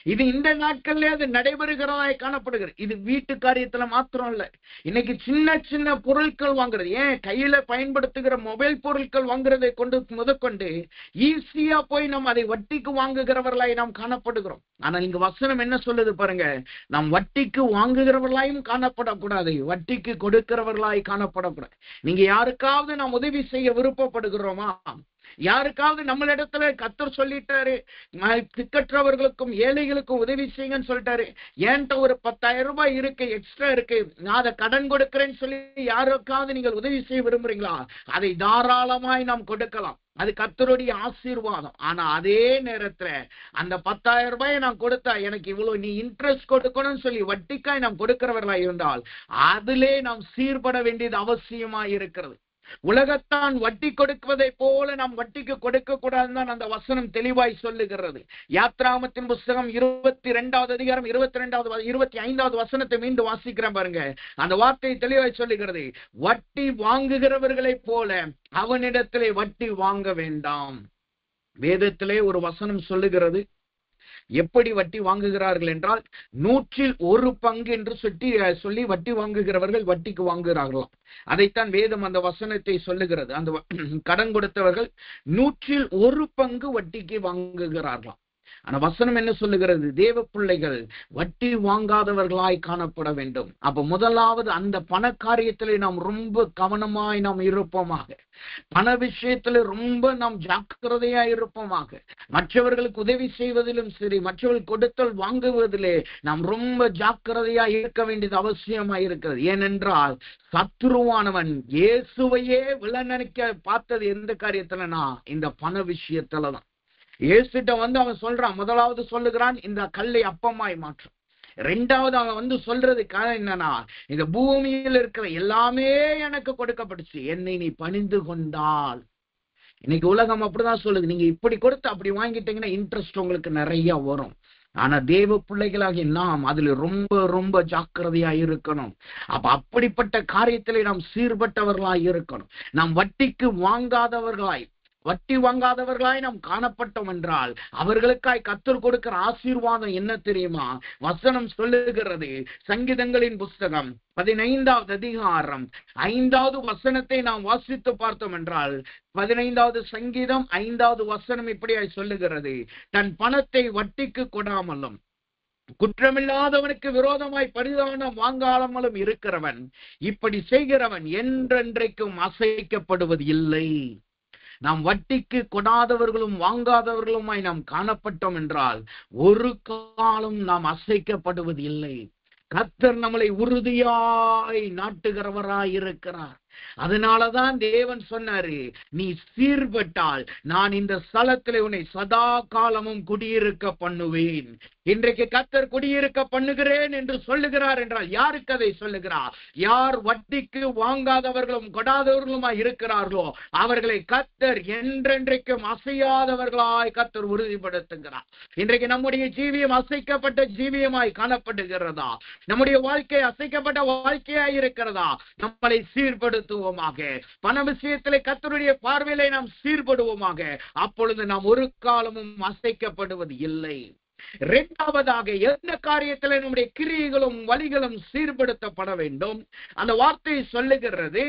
இது இந்த நாட்கள்ல அது நடைபெறுகிறதாய் காணப்படுகிறது. இது வீட்டு காரியத்துல மாத்திரம் இல்ல, இன்னைக்கு சின்ன சின்ன பொருட்கள் வாங்குறது, ஏன் கையில பயன்படுத்துகிற மொபைல் பொருட்கள் வாங்குறதை கொண்டு முதற்கொண்டு ஈஸியா போய் நம்ம அதை வட்டிக்கு வாங்குகிறவர்களாய் நாம் காணப்படுகிறோம். ஆனா இங்க வசனம் என்ன சொல்லுது பாருங்க, நாம் வட்டிக்கு வாங்குகிறவர்களாயும் காணப்படக்கூடாது, வட்டிக்கு கொடுக்கிறவர்களாய் காணப்படக்கூடாது. நீங்க யாருக்காவது நாம் உதவி செய்ய விருப்பப்படுகிறோமா? யாருக்காவது நம்மளிடத்துல கர்த்தர் சொல்லிட்டாரு, திக்கற்றவர்களுக்கும் ஏழைகளுக்கும் உதவி செய்யுங்கன்னு சொல்லிட்டாரு, ஏன்ட்ட ஒரு 10,000 ரூபாய் இருக்கு, எக்ஸ்ட்ரா இருக்கு, நான் அதை கடன் கொடுக்கிறேன்னு சொல்லி யாருக்காவது நீங்கள் உதவி செய்ய விரும்புறீங்களா? அதை தாராளமாய் நாம் கொடுக்கலாம், அது கர்த்தருடைய ஆசீர்வாதம். ஆனா அதே நேரத்துல அந்த 10,000 ரூபாயை நான் கொடுத்தா எனக்கு இவ்வளவு நீ இன்ட்ரெஸ்ட் கொடுக்கணும்னு சொல்லி வட்டிக்காய் நாம் கொடுக்கிறவர்களா இருந்தால் அதிலே நாம் சீர்பட வேண்டியது அவசியமா இருக்கிறது. உலகத்தான் வட்டி கொடுப்பதை போல நாம் வட்டிக்கு கொடுக்க கூடாதுதான் அந்த வசனம் தெளிவாய் சொல்லுகிறது. யாத்ராகமத்தின் புஸ்தகம் 22வது அதிகாரம் 25வது வசனத்தை மீண்டும் வாசிக்கிறேன் பாருங்க. அந்த வார்த்தை தெளிவாய் சொல்லுகிறது, வட்டி வாங்குகிறவர்களை போல அவனிடத்திலே வட்டி வாங்க வேண்டாம். வேதத்திலே ஒரு வசனம் சொல்லுகிறது, எப்படி வட்டி வாங்குகிறார்கள் என்றால் 100ல் 1 பங்கு என்று சொல்லி வட்டி வாங்குகிறவர்கள் வட்டிக்கு வாங்குகிறார்களாம். அதைத்தான் வேதம் அந்த வசனத்தை சொல்லுகிறது. அந்த கடன் கொடுத்தவர்கள் 100ல் 1 பங்கு வட்டிக்கு வாங்குகிறார்களாம். ஆனா வசனம் என்ன சொல்லுகிறது, தேவ பிள்ளைகள் வட்டி வாங்காதவர்களாய் காணப்பட வேண்டும். அப்ப முதலாவது அந்த பண காரியத்திலே நாம் ரொம்ப கவனமாய் நாம் இருப்போமாக, பண விஷயத்துல ரொம்ப நாம் ஜாக்கிரதையா இருப்போமாக, மற்றவர்களுக்கு உதவி செய்வதிலும் சரி, மற்றவர்கள் கொடுத்தல் வாங்குவதிலே நாம் ரொம்ப ஜாக்கிரதையா இருக்க வேண்டியது அவசியமா இருக்கிறது. ஏனென்றால் சத்துருவானவன் இயேசுவையே விளநினைக்க பார்த்தது எந்த காரியத்துலனா இந்த பண விஷயத்துலதான். இயேசுட்ட அவன் சொல்றான், முதலாவது சொல்லுகிறான் இந்த கல்லை அப்பமாய் மாற்றும். 2வது அவன் சொல்றது என்னன்னா, இந்த பூமியில் இருக்கிற எல்லாமே எனக்கு கொடுக்கப்பட்டுச்சு, என்னை நீ பணிந்து கொண்டால். இன்னைக்கு உலகம் அப்படிதான் சொல்லுது, நீங்க இப்படி கொடுத்து அப்படி வாங்கிட்டீங்கன்னா இன்ட்ரெஸ்ட் உங்களுக்கு நிறைய வரும். ஆனா தேவ பிள்ளைகளாகி நாம் அதுல ரொம்ப ரொம்ப ஜாக்கிரதையா இருக்கணும். அப்படிப்பட்ட காரியத்திலே நாம் சீர்பட்டவர்களாய் இருக்கணும். நாம் வட்டி வாங்காதவர்களாய் நாம் காணப்பட்டோம் என்றால் அவர்களுக்காய் கர்த்தர் கொடுக்கிற ஆசீர்வாதம் என்ன தெரியுமா? வசனம் சொல்லுகிறது, சங்கீதங்களின் புஸ்தகம் 15வது அதிகாரம் 5வது வசனத்தை நாம் வாசித்து பார்த்தோம் என்றால் 15வது சங்கீதம் 5வது வசனம் இப்படியாய் சொல்லுகிறது, தன் பணத்தை வட்டிக்கு கொடாமலும் குற்றமில்லாதவனுக்கு விரோதமாய் பரிதானம் வாங்காமலும் இருக்கிறவன், இப்படி செய்கிறவன் என்றென்றைக்கும் அசைக்கப்படுவது இல்லை. நாம் வட்டிக்கு கொடாதவர்களும் வாங்காதவர்களுமாய் நாம் காணப்பட்டோம் என்றால் ஒரு காலம் நாம் அசைக்கப்படுவது இல்லை. கர்த்தர் நம்மளை உறுதியாய் நாட்டுகிறவராய் இருக்கிறார். அதனாலதான் தேவன் சொன்னாரு, நீ சீர்பட்டால் நான் இந்த ஸ்தலத்திலே உன்னை சதா காலமும் குடியிருக்க பண்ணுவேன். இன்றைக்கு கர்த்தர் குடியிருக்க பண்ணுகிறேன் என்று சொல்லுகிறார் என்றால் யாருக்கு அதை சொல்லுகிறார்? யார் வட்டிக்கு வாங்காதவர்களும் கொடாதவர்களுமாய் இருக்கிறார்களோ அவர்களை கர்த்தர் என்றென்றைக்கும் அசையாதவர்களாய் கர்த்தர் உறுதிப்படுத்துகிறார். இன்றைக்கு நம்முடைய ஜீவியம் அசைக்கப்பட்ட ஜீவியமாய் காணப்படுகிறதா? நம்முடைய வாழ்க்கை அசைக்கப்பட்ட வாழ்க்கையாய் இருக்கிறதா? நம்மளை சீர்படுத்துவோமாக. பண விஷயத்திலே கர்த்தருடைய பார்வையிலே நாம் சீர்படுவோமாக. அப்பொழுது நாம் ஒரு காலமும் அசைக்கப்படுவது இல்லை. இரண்டாவதாக, எந்த காரியத்தில் நம்முடைய கிரியைகளும் வழிகளும் சீர்படுத்தப்பட வேண்டும்? அந்த வார்த்தை சொல்லுகிறது,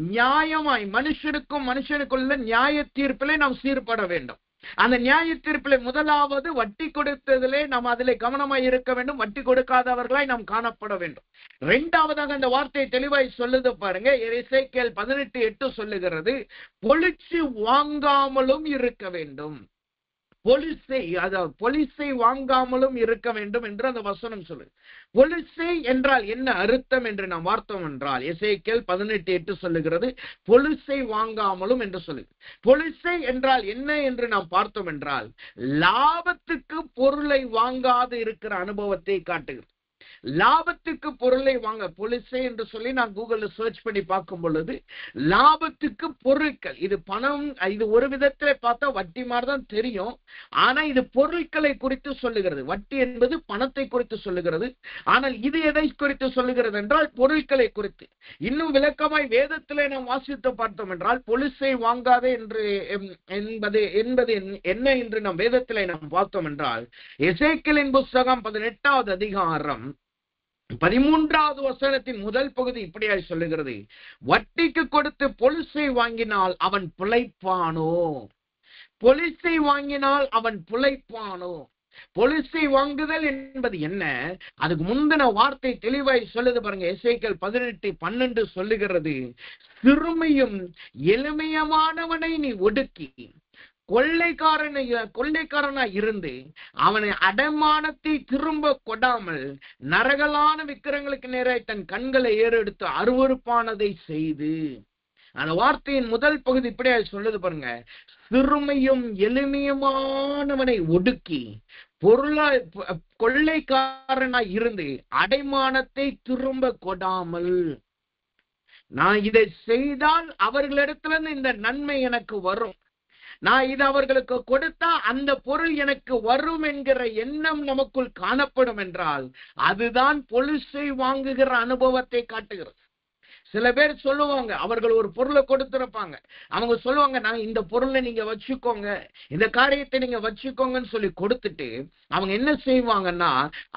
நியாயமாய் மனுஷனுக்குள்ள நியாய தீர்ப்பிலே நாம் சீர்பட வேண்டும். அந்த நியாய தீர்ப்பிலே முதலாவது வட்டி கொடுத்ததிலே நாம் அதிலே கவனமாய் இருக்க வேண்டும். வட்டி கொடுக்காதவர்களாய் நாம் காணப்பட வேண்டும். இரண்டாவதாக அந்த வார்த்தை தெளிவாய் சொல்லுது பாருங்க. எசேக்கியேல் 18:8 சொல்லுகிறது, பொழிச்சு வாங்காமலும் இருக்க வேண்டும். பொலிசை வாங்காமலும் இருக்க வேண்டும் என்று அந்த வசனம் சொல்லு. பொலிசை என்றால் என்ன அர்த்தம் என்று நாம் பார்த்தோம் என்றால், எசேக்கியேல் 18:8 சொல்லுகிறது, பொலிசை வாங்காமலும் என்று சொல்லு. பொலிசை என்றால் என்ன என்று நாம் பார்த்தோம் என்றால், லாபத்துக்கு பொருளை வாங்காது இருக்கிற அனுபவத்தை காட்டுகிறது. லாபத்துக்கு பொருளை வாங்க, பொலிசை என்று சொல்லி நான் கூகுள்ல சர்ச் பண்ணி பார்க்கும் பொழுது, லாபத்துக்கு பொருட்கள், இது பணம், இது ஒரு விதத்துல பார்த்தா வட்டி மாதிரிதான் தெரியும். ஆனா இது பொருட்களை குறித்து சொல்லுகிறது. வட்டி என்பது பணத்தை குறித்து சொல்லுகிறது. ஆனால் இது எதை குறித்து சொல்லுகிறது என்றால் பொருட்களை குறித்து. இன்னும் விளக்கமாய் வேதத்திலே நாம் வாசித்து பார்த்தோம் என்றால், பொலிசை வாங்காதே என்று என்பது என்ன என்று நாம் வேதத்திலே நாம் பார்த்தோம் என்றால், எசேக்கியேலின் புத்தகம் 18வது அதிகாரம் 13வது வசனத்தின் முதல் பகுதி இப்படியாய் சொல்லுகிறது, வட்டிக்கு கொடுத்து பொலிசை வாங்கினால் அவன் பிழைப்பானோ? பொலிசை வாங்கினால் அவன் பிழைப்பானோ? பொலிசை வாங்குதல் என்பது என்ன? அதுக்கு முந்தின வார்த்தை தெளிவாய் சொல்லுது பாருங்க. எசேக்கியேல் 18:12 சொல்லுகிறது, சிறுமையும் எளிமையமானவனை நீ ஒடுக்கி கொள்ளைக்காரனா இருந்து அவனை அடமானத்தை திரும்ப கொடாமல் நரகலான விக்கிரங்களுக்கு நேராய் தன் கண்களை ஏறெடுத்து அருவருப்பானதை செய்து. அந்த வார்த்தையின் முதல் பகுதி இப்படியா சொல்லுது பாருங்க, சிறுமையும் எளிமையுமானவனை ஒடுக்கி கொள்ளைக்காரனாய் இருந்து அடைமானத்தை திரும்ப கொடாமல். நான் இதை செய்தால் அவர்களிடத்திலிருந்து இந்த நன்மை எனக்கு வரும், நான் இது அவர்களுக்கு கொடுத்தா அந்த பொருள் எனக்கு வரும் என்கிற எண்ணம் நமக்குள் காணப்படும் என்றால் அதுதான் பொலிசை வாங்குகிற அனுபவத்தை காட்டுகிறது. சில பேர் சொல்லுவாங்க, அவர்கள் ஒரு பொருளை கொடுத்திருப்பாங்க, அவங்க சொல்லுவாங்க, நான் இந்த பொருளை நீங்க வச்சுக்கோங்க, இந்த காரியத்தை நீங்க வச்சுக்கோங்கன்னு சொல்லி கொடுத்துட்டு அவங்க என்ன செய்வாங்கன்னா,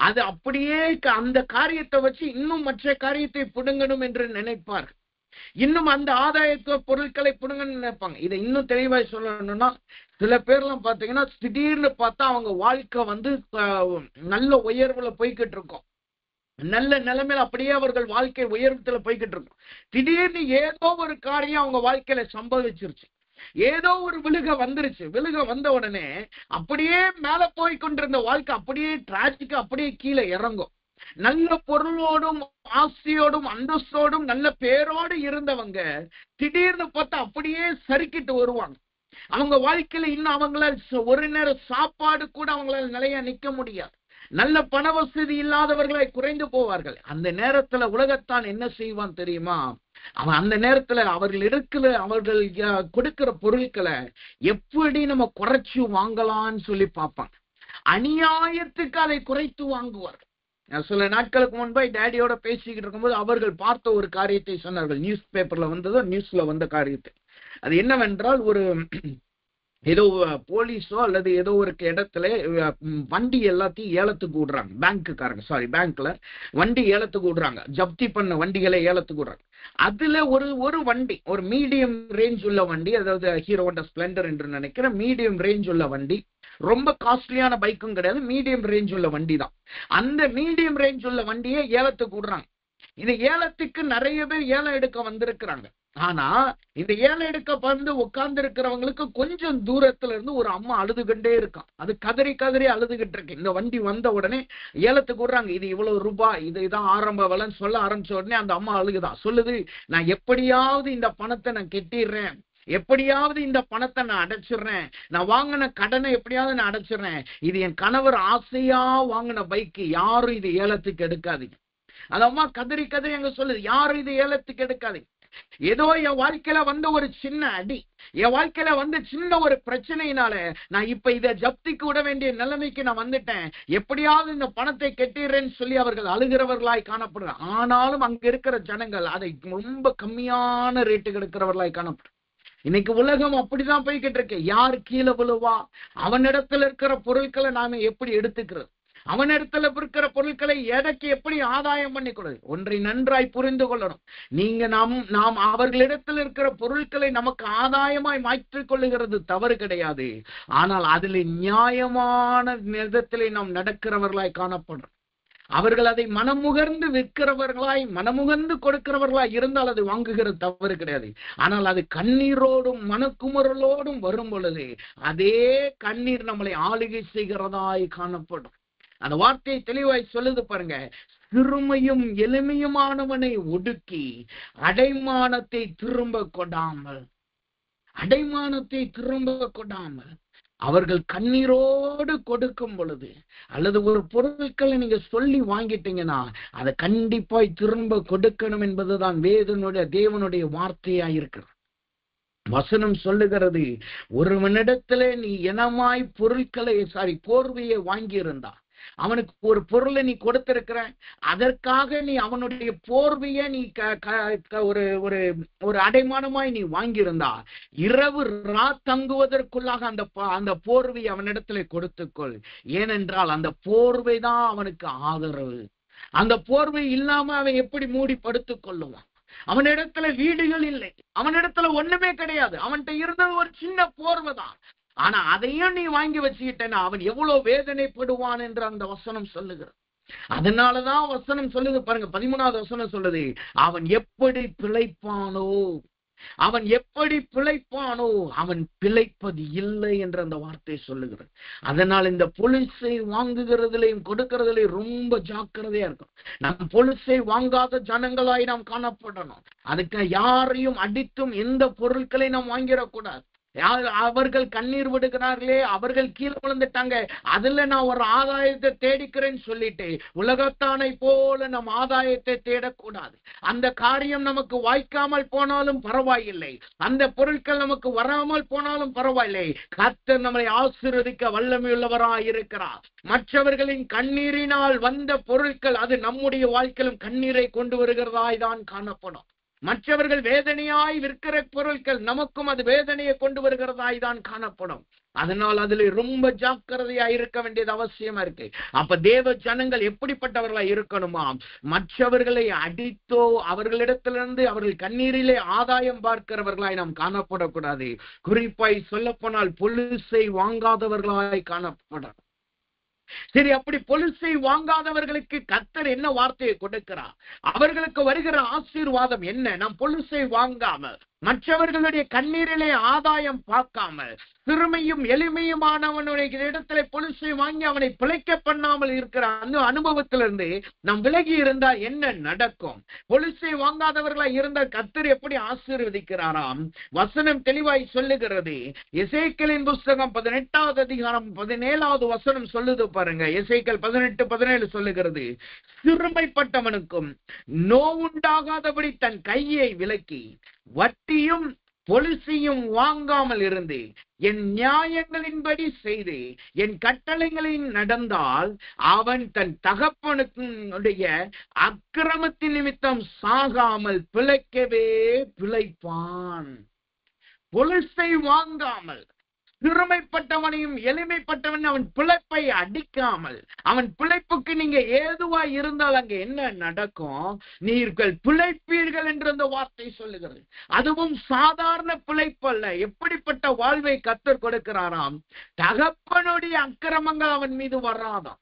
அது அப்படியே அந்த காரியத்தை வச்சு இன்னும் மற்ற காரியத்தை புடுங்கணும் என்று நினைப்பார்கள். இன்னும் அந்த ஆதாயத்துவ பொருட்களை புடுங்கன்னு நினைப்பாங்க. இதை இன்னும் தெளிவாய் சொல்லணும்னா, சில பேர்லாம் பாத்தீங்கன்னா திடீர்னு பார்த்தா அவங்க வாழ்க்கை நல்ல உயர்வுல போய்கிட்டு இருக்கும், நல்ல நிலைமையில அப்படியே அவர்கள் வாழ்க்கை உயர்வுல போய்கிட்டு இருக்கும். திடீர்னு ஏதோ ஒரு காரியம் அவங்க வாழ்க்கையில சம்பவிச்சிருச்சு, ஏதோ ஒரு விழுக வந்துருச்சு. விழுக வந்த உடனே அப்படியே மேல போய் கொண்டிருந்த வாழ்க்கை அப்படியே டிராஜிக்கா அப்படியே கீழே இறங்கும். நல்ல பொருளோடும் ஆசையோடும் அந்தஸ்தோடும் நல்ல பேரோடு இருந்தவங்க திடீர்னு பார்த்தா அப்படியே சறுக்கிட்டு வருவாங்க. அவங்க வாழ்க்கையில இன்னும் அவங்களால ஒரு நேரம் சாப்பாடு கூட அவங்களால நிலையா நிக்க முடியாது. நல்ல பண வசதி இல்லாதவர்களாய் குறைந்து போவார்கள். அந்த நேரத்துல உலகத்தான் என்ன செய்வான் தெரியுமா? அவன் அந்த நேரத்துல அவர்கள் கொடுக்கிற பொருட்களை எப்படி நம்ம குறைச்சு வாங்கலாம்னு சொல்லி பார்ப்பாங்க. அநியாயத்துக்கு அதை குறைத்து வாங்குவார்கள். சில நாட்களுக்கு முன்பு டேடியோட பேசிக்கிட்டு இருக்கும்போது அவர்கள் பார்த்த ஒரு காரியத்தை சொன்னார்கள். நியூஸ் பேப்பர்ல வந்ததோ நியூஸ்ல வந்த காரியத்தை. அது என்னவென்றால், ஒரு ஏதோ போலீஸோ அல்லது ஏதோ ஒரு இடத்துல வண்டி எல்லாத்தையும் ஏலத்துக்கு விடுறாங்க. பேங்க்ல வண்டி ஏலத்துக்கு விடுறாங்க. ஜப்தி பண்ண வண்டிகளை ஏலத்துக்கு விடுறாங்க. அதுல ஒரு வண்டி, ஒரு மீடியம் ரேஞ்ச் உள்ள வண்டி, அதாவது ஹீரோ ஹோண்டா ஸ்பிளெண்டர் என்று நினைக்கிற மீடியம் ரேஞ்ச் உள்ள வண்டி, ரொம்ப காஸ்ட்லியான பைக்கும் கிடையாது, மீடியம் ரேஞ்ச் உள்ள வண்டி தான். அந்த மீடியம் ரேஞ்ச் உள்ள வண்டியை ஏலத்துக்கு விடுறாங்க. இது ஏலத்துக்கு நிறைய பேர் ஏலம் எடுக்க வந்திருக்கிறாங்க. ஆனா இந்த ஏழை எடுக்க வந்து உட்கார்ந்து இருக்கிறவங்களுக்கு கொஞ்சம் தூரத்துல இருந்து ஒரு அம்மா அழுதுகிட்டே இருக்கான். அது கதறி கதறி அழுதுகிட்டு இருக்கு. இந்த வண்டி வந்த உடனே ஏலத்துக்கு விடுறாங்க. இது இவ்வளவு ரூபாய், இதான் ஆரம்ப விலைன்னு சொல்ல ஆரம்பிச்ச உடனே அந்த அம்மா அழுகுதான். சொல்லுது, நான் எப்படியாவது இந்த பணத்தை நான் கெட்டிடுறேன், எப்படியாவது இந்த பணத்தை நான் அடைச்சிடுறேன், நான் வாங்கின கடனை எப்படியாவது நான் அடைச்சிடுறேன். இது என் கணவர் ஆசையா வாங்கின பைக்கு, யாரும் இது ஏலத்துக்கு எடுக்காதீங்க. அந்த அம்மா கதறி கதறி அங்க சொல்லுது, யாரும் இது ஏலத்துக்கு எடுக்காதீங்க. ஏதோ என் வாழ்க்கையில வந்த ஒரு சின்ன அடி, என் வாழ்க்கையில வந்து சின்ன ஒரு பிரச்சனையினால நான் இப்ப இதை ஜப்திக்கு விட வேண்டிய நிலைமைக்கு நான் வந்துட்டேன், எப்படியாவது இந்த பணத்தை கெட்டிடுறேன்னு சொல்லி அவர்கள் அழுகிறவர்களாய் காணப்படுறாங்க. ஆனாலும் அங்க இருக்கிற ஜனங்கள் அதை ரொம்ப கம்மியான ரேட்டுக்கு எடுக்கிறவர்களாய் காணப்படுறாங்க. இன்னைக்கு உலகம் அப்படிதான் போய்கிட்டு இருக்கு. யார் கீழே விழுவா, அவனிடத்துல இருக்கிற பொருட்களை நாம எப்படி எடுத்துக்கிறது, அவனிடத்துல இருக்கிற பொருட்களை எதற்கு எப்படி ஆதாயம் பண்ணி கொடுது. ஒன்றை நன்றாய் புரிந்து கொள்ளணும். நீங்க நாம் அவர்களிடத்தில் இருக்கிற பொருட்களை நமக்கு ஆதாயமாய் மாற்றிக் கொள்ளுகிறது தவறு கிடையாது. ஆனால் அதில் நியாயமான விதத்திலே நாம் நடக்கிறவர்களாய் காணப்படுறோம். அவர்கள் அதை மனமுகர்ந்து விற்கிறவர்களாய், மனமுகர்ந்து கொடுக்கிறவர்களாய் இருந்தால் அது வாங்குகிறது தவறு கிடையாது. ஆனால் அது கண்ணீரோடும் மனக்குமுறலோடும் வரும் பொழுது அதே கண்ணீர் நம்மளை ஆளுகை செய்கிறதாய் காணப்படும். அந்த வார்த்தையை தெளிவாய் சொல்லுது பாருங்க. சிறுமையும் எளிமையுமானவனை ஒடுக்கி அடைமானத்தை திரும்ப கொடாமல், அடைமானத்தை திரும்ப கொடாமல் அவர்கள் கண்ணீரோடு கொடுக்கும் பொழுது, அல்லது ஒரு பொருட்களை நீங்க சொல்லி வாங்கிட்டீங்கன்னா அதை கண்டிப்பாய் திரும்ப கொடுக்கணும் என்பதுதான் தேவனுடைய வார்த்தையா இருக்கிறது. வசனம் சொல்லுகிறது, ஒருவனிடத்துல நீ இனமாய் போர்வையை வாங்கி இருந்தா, அவனுக்கு ஒரு பொருளை நீ கொடுத்திருக்கிற, அதற்காக நீ அவனுடைய போர்வையை நீ ஒரு அடைமானமாய் நீ வாங்கியிருந்தா, இரவு தங்குவதற்குள்ளாக அந்த போர்வை அவனிடத்துல கொடுத்துக்கொள். ஏனென்றால் அந்த போர்வை தான் அவனுக்கு ஆதரவு. அந்த போர்வை இல்லாம அவன் எப்படி மூடி படுத்துக் கொள்ளுவான்? அவனிடத்துல வீடுகள் இல்லை, அவனிடத்துல ஒண்ணுமே கிடையாது, அவன்கிட்ட இருந்தது ஒரு சின்ன போர்வை தான். ஆனா அதையும் நீ வாங்கி வச்சுக்கிட்டேன்னா அவன் எவ்வளவு வேதனைப்படுவான் என்று அந்த வசனம் சொல்லுகிறது. அதனாலதான் வசனம் சொல்லுது பாருங்க, 13வது வசனம் சொல்லுது, அவன் எப்படி பிழைப்பானோ, அவன் எப்படி பிழைப்பானோ, அவன் பிழைப்பது இல்லை என்று அந்த வார்த்தை சொல்லுகிறது. அதனால் இந்த பொலிசை வாங்குகிறதுலையும் கொடுக்கறதுலையும் ரொம்ப ஜாக்கிரதையா இருக்கும். நம் பொலிசை வாங்காத ஜனங்களாய் நாம் காணப்படணும். அதுக்கு யாரையும் அடித்தும் எந்த பொருட்களை நாம் வாங்கிடக்கூடாது. அவர்கள் கண்ணீர் விடுகிறார்களே, அவர்கள் கீழே விழுந்துட்டாங்க, அதுல நான் ஒரு ஆதாயத்தை தேடிக்கிறேன்னு சொல்லிட்டு உலகத்தானை போல நம் ஆதாயத்தை தேடக்கூடாது. அந்த காரியம் நமக்கு வாய்க்காமல் போனாலும் பரவாயில்லை, அந்த பொருட்கள் நமக்கு வராமல் போனாலும் பரவாயில்லை. கர்த்தர் நம்மை ஆசீர்வதிக்க வல்லமையுள்ளவராய் இருக்கிறார். மற்றவர்களின் கண்ணீரினால் வந்த பொருட்கள் அது நம்முடைய வாழ்க்கையிலும் கண்ணீரை கொண்டு வருகிறதாய் தான் காணப்படும். மற்றவர்கள் வேதனையாய் விற்கிற பொருட்கள் நமக்கும் அது வேதனையை கொண்டு வருகிறதாய் தான் காணப்படும். அதனால் அதுல ரொம்ப ஜாக்கிரதையா இருக்க வேண்டியது அவசியமா இருக்கு. அப்ப தேவ ஜனங்கள் எப்படிப்பட்டவர்களா இருக்கணுமா? மற்றவர்களை அடித்தோ அவர்களிடத்திலிருந்து அவர்கள் கண்ணீரிலே ஆதாயம் பார்க்கிறவர்களாய் நாம் காணப்படக்கூடாது. குறிப்பாய் சொல்ல போனால் பொலிசை வாங்காதவர்களாய் காணப்படும். சரி, அப்படி பொலிசை வாங்காதவர்களுக்கு கர்த்தர் என்ன வார்த்தையை கொடுக்கிறார்? அவர்களுக்கு வருகிற ஆசீர்வாதம் என்ன? நாம் பொலிசை வாங்காமல், மற்றவர்களுடைய கண்ணீரிலே ஆதாயம் பார்க்காமல், சிறுமையும் எளிமையுமானவனுடைய இடத்துல பொலிசை வாங்கி அவனை பிழைக்க பண்ணாமல் இருக்கிற அந்த அனுபவத்திலிருந்து நாம் விலகி இருந்தா என்ன நடக்கும்? பொலிசை வாங்காதவர்களா இருந்தால் கர்த்தர் எப்படி ஆசீர்வதிக்கிறாராம்? வசனம் தெளிவாய் சொல்லுகிறது. எசேக்கியேலின் புஸ்தகம் 18வது அதிகாரம் 17வது வசனம் சொல்லுது பாருங்க. எசேக்கியேல் 18:17 சொல்லுகிறது, சிறுமைப்பட்டவனுக்கும் நோவுண்டாகாதபடி தன் கையை விலக்கி வட்டியும் பொலிசையும் வாங்காமல் இருந்து என் நியாயங்களின்படி செய்து என் கட்டளைகளில் நடந்தால் அவன் தன் தகப்பனுடைய அக்கிரமத்தின் நிமித்தம் சாகாமல் பிழைக்கவே பிழைப்பான். பொலிசை வாங்காமல் சிறுமைப்பட்டவனையும் எளிமைப்பட்டவன் அவன் பிழைப்பை அடிக்காமல், அவன் பிழைப்புக்கு நீங்க ஏதுவா இருந்தால் அங்க என்ன நடக்கும்? நீங்கள் பிழைப்பீர்கள் என்று அந்த வார்த்தை சொல்லுகிறது. அதுவும் சாதாரண பிழைப்பு அல்ல. எப்படிப்பட்ட வாழ்வை கர்த்தர் கொடுக்கிறாராம்? தகப்பனுடைய அக்கிரமங்கள் அவன் மீது வராதாம்.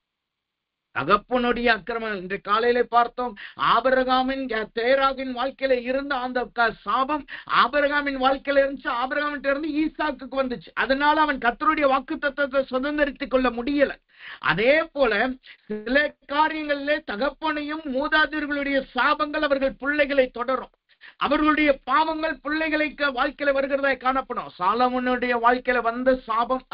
தகப்பனுடைய அக்கிரமம். இன்று காலையில பார்த்தோம், ஆபிரகாமின் தேராகின் வாழ்க்கையில இருந்த அந்த சாபம் ஆபிரகாமின் வாழ்க்கையில இருந்துச்சு. ஆபிரகாமிட்ட இருந்து ஈசாக்குக்கு வந்துச்சு. அதனால அவன் கர்த்தருடைய வாக்குத்தத்தத்தை சுதந்திரித்துக் கொள்ள முடியல. அதே போல சில காரியங்களிலே தகப்பனையும் மூதாதையர்களுடைய சாபங்கள் அவர்கள் பிள்ளைகளை தொடரும். அவர்களுடைய பாவங்கள் பிள்ளைகளுக்கு வாழ்க்கையில வருகிறதாய் காணப்படும். சாலமோனுடைய வாழ்க்கையில வந்த சாபம்,